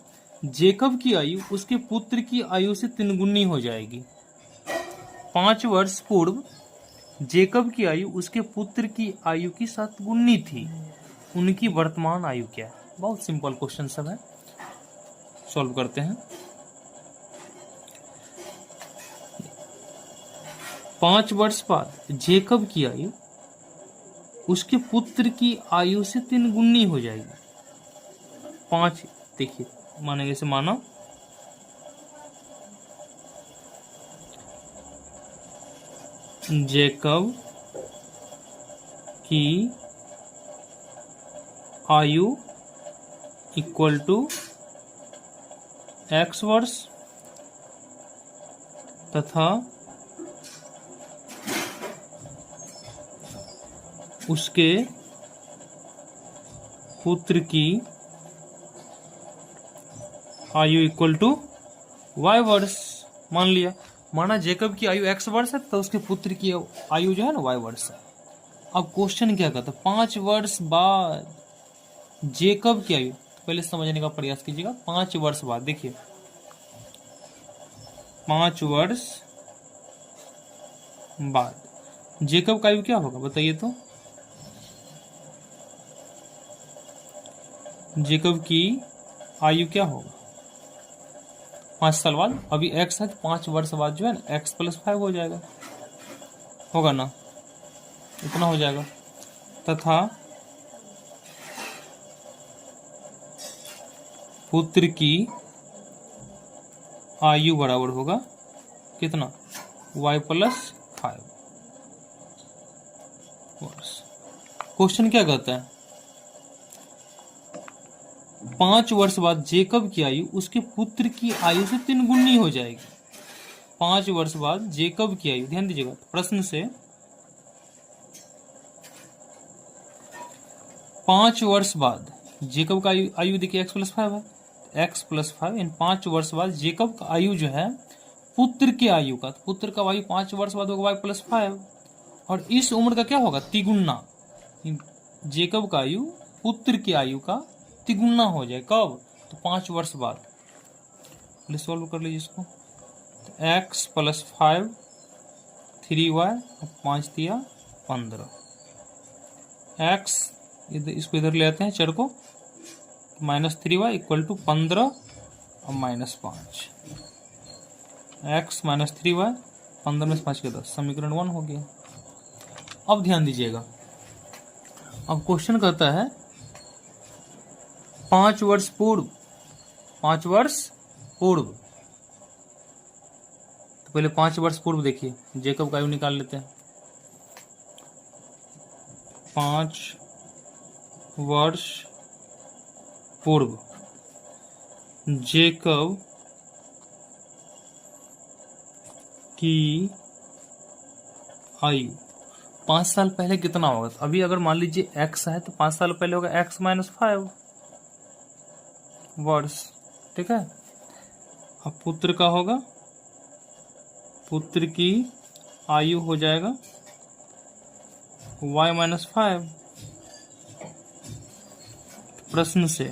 जेकब की आयु उसके पुत्र की आयु से 3 गुनी हो जाएगी। 5 वर्ष पूर्व जेकब की आयु उसके पुत्र की आयु की 7 गुनी थी, उनकी वर्तमान आयु क्या है। बहुत सिंपल क्वेश्चन सब है, सॉल्व करते हैं। 5 वर्ष बाद जेकब की आयु उसके पुत्र की आयु से 3 गुनी हो जाएगी। 5 देखिए मानेंगे से मानो जेकब की आयु इक्वल टू x वर्ष तथा उसके पुत्र की आयु इक्वल टू y वर्ष। मान लिया, माना जेकब की आयु x वर्ष है तो उसके पुत्र की आयु जो है ना y वर्ष है। अब क्वेश्चन क्या कहता है, 5 वर्ष बाद जेकब की आयु, तो पहले समझने का प्रयास कीजिएगा। 5 वर्ष बाद, देखिए 5 वर्ष बाद जेकब का आयु क्या होगा बताइए तो। जेकब की आयु क्या होगा 5 साल बाद, अभी x है तो 5 वर्ष बाद जो है ना x + 5 हो जाएगा, होगा ना, इतना हो जाएगा। तथा पुत्र की आयु बराबर होगा कितना y + 5 वर्ष। क्वेश्चन क्या कहता है, 5 वर्ष बाद जेकब की आयु उसके पुत्र की आयु से 3 गुनी हो जाएगी। 5 वर्ष बाद जेकब की आयु, ध्यान दीजिएगा प्रश्न से, 5 वर्ष बाद जेकब का आयु देखिए x + 5 है, x + 5 इन 5 वर्ष बाद जेकब का आयु जो है पुत्र के आयु का, तो पुत्र का आयु 5 वर्ष बाद होगा y + 5 और इस उम्र का क्या होगा तिगुना। जेकब का आयु पुत्र की आयु का तिगुना हो जाए, कब, तो 5 वर्ष बाद। पहले सॉल्व कर लीजिए इसको, तो x + 5 3y 5 × 15, x इसको इधर ले आते हैं चर को, -3y = 15 और -5, x - 3y 15 में से 5 के 10, समीकरण 1 हो गया। अब ध्यान दीजिएगा, अब क्वेश्चन कहता है 5 वर्ष पूर्व, 5 वर्ष पूर्व, तो पहले 5 वर्ष पूर्व देखिए जेकब का आयु निकाल लेते हैं। 5 वर्ष पूर्व जेकब की आयु, 5 साल पहले कितना होगा? तो अभी अगर मान लीजिए x है तो 5 साल पहले होगा x माइनस 5 वर्ष, ठीक है। अब पुत्र का होगा, पुत्र की आयु हो जाएगा y माइनस 5। प्रश्न से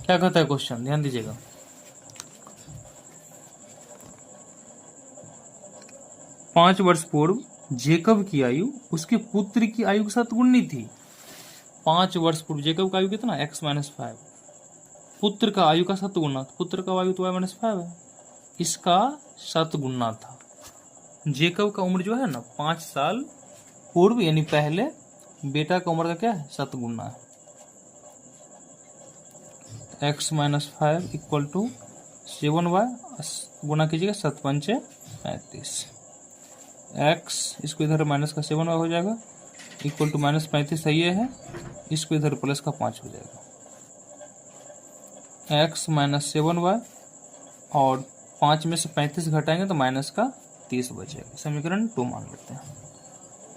क्या कहता है क्वेश्चन, ध्यान दीजिएगा। पांच वर्ष पूर्व जेकब की आयु उसके पुत्र की आयु के साथ गुणनी थी। 5 वर्ष पूर्व जेकब का आयु कितना, x माइनस 5, पुत्र का आयु का शतगुणा, पुत्र का आयु तो y माइनस 5 है, इसका शतगुणा था। जेकब का उम्र जो है ना 5 साल पूर्व यानी पहले, बेटा का उम्र का क्या है, शतगुणा है। x minus 5 equal to 7y, गुना कीजिएगा 7 पंचे 35, x इसको इधर माइनस का 7y हो जाएगा इक्वल टू माइनस 35 सही है, इसको इधर प्लस का 5 हो जाएगा। x माइनस 7y और 5 में से 35 घटाएंगे तो माइनस का 30 बचेगा। समीकरण 2 मान लेते हैं।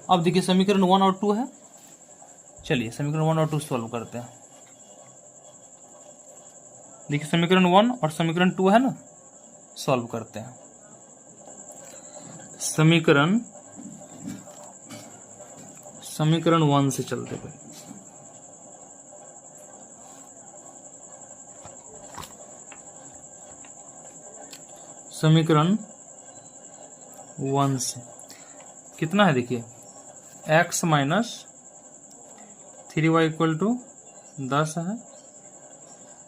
अब देखिए समीकरण 1 और 2 है, चलिए समीकरण 1 और 2 सॉल्व करते हैं। देखिए समीकरण 1 और समीकरण 2 है ना, सॉल्व करते हैं। समीकरण 1 से चलते हुए समीकरण 1 से कितना है, देखिए x minus 3y equal to 10 है,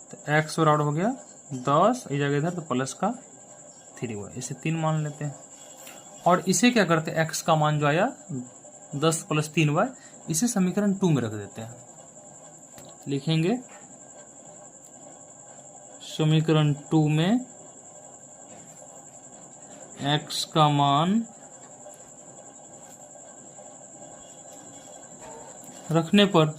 तो x बराबर हो गया 10, इस जगह इधर तो प्लस का 3y, इसे 3 मान लेते हैं। और इसे क्या करते हैं, x का मान जो आया 10 प्लस 3y, इसे समीकरण 2 में रख देते हैं। लिखेंगे समीकरण 2 में x का मान रखने पर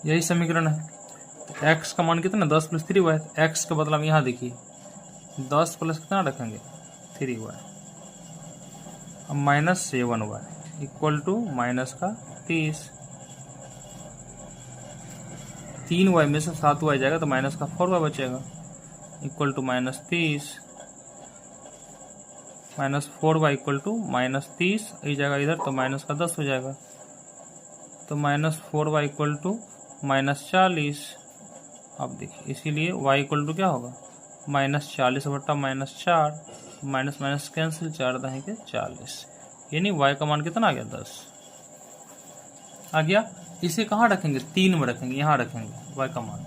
यही समीकरण है। तो x का मान कितना, 10 प्लस 3y, x का बदला में यहाँ देखिए 10 प्लस कितना रखेंगे 3y, अब minus 7y equal to minus का 30, 3y में से 7y जाएगा तो माइनस का 4y बचेगा equal to minus 30, minus 4y equal to minus 30, इस जगह इधर तो माइनस का 10 हो जाएगा, तो minus 4y equal to minus 40। अब देखिए इसीलिए y इक्वल टू क्या होगा, माइनस 40 बट्टा माइनस 4, माइनस माइनस कैंसिल, 4 दहें के 40, यानी y का मान कितना आ गया, 10 आ गया। इसे कहाँ रखेंगे, 3 में रखेंगे, यहाँ रखेंगे y का मान,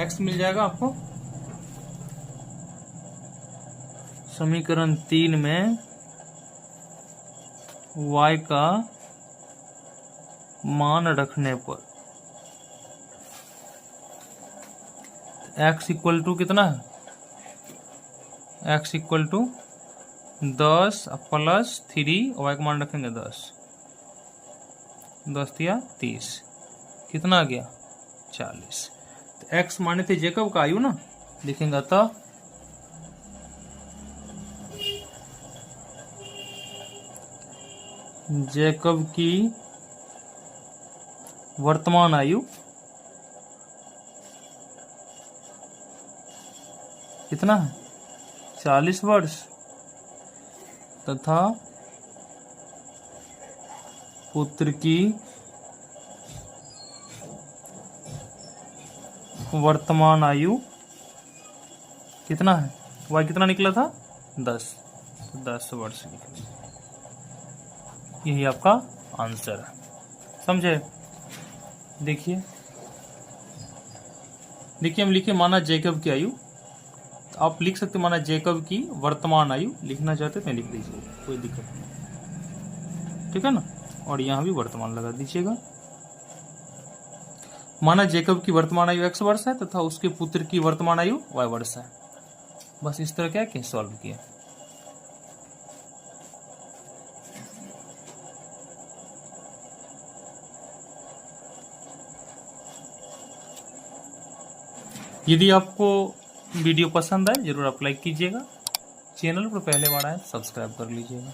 x मिल जाएगा आपको। समीकरण 3 में y का मान रखने पर x इक्वल टू कितना है, x equal to 10 plus 3, y का मान रखेंगे 10, 10 या 30, कितना आ गया 40। तो x माने थे जेकब का आयु ना, लिखेंगे तो जेकब की वर्तमान आयु कितना है, 40 वर्ष, तथा पुत्र की वर्तमान आयु कितना है, y कितना निकला था 10, 10 वर्ष निकला। यही आपका आंसर है, समझे। देखिए हम लिखे माना जेकब की आयु, तो आप लिख सकते माना जेकब की वर्तमान आयु, लिखना चाहते तो लिख दीजिए, कोई दिक्कत नहीं, ठीक है ना। और यहाँ भी वर्तमान लगा दीजिएगा। माना जेकब की वर्तमान आयु x वर्ष है तथा उसके पुत्र की वर्तमान आयु y वर्ष है। बस इस तरह क्या कि सॉल्व किया। यदि आपको वीडियो पसंद आए जरूर आप लाइक कीजिएगा, चैनल पर पहले बार आए सब्सक्राइब कर लीजिएगा।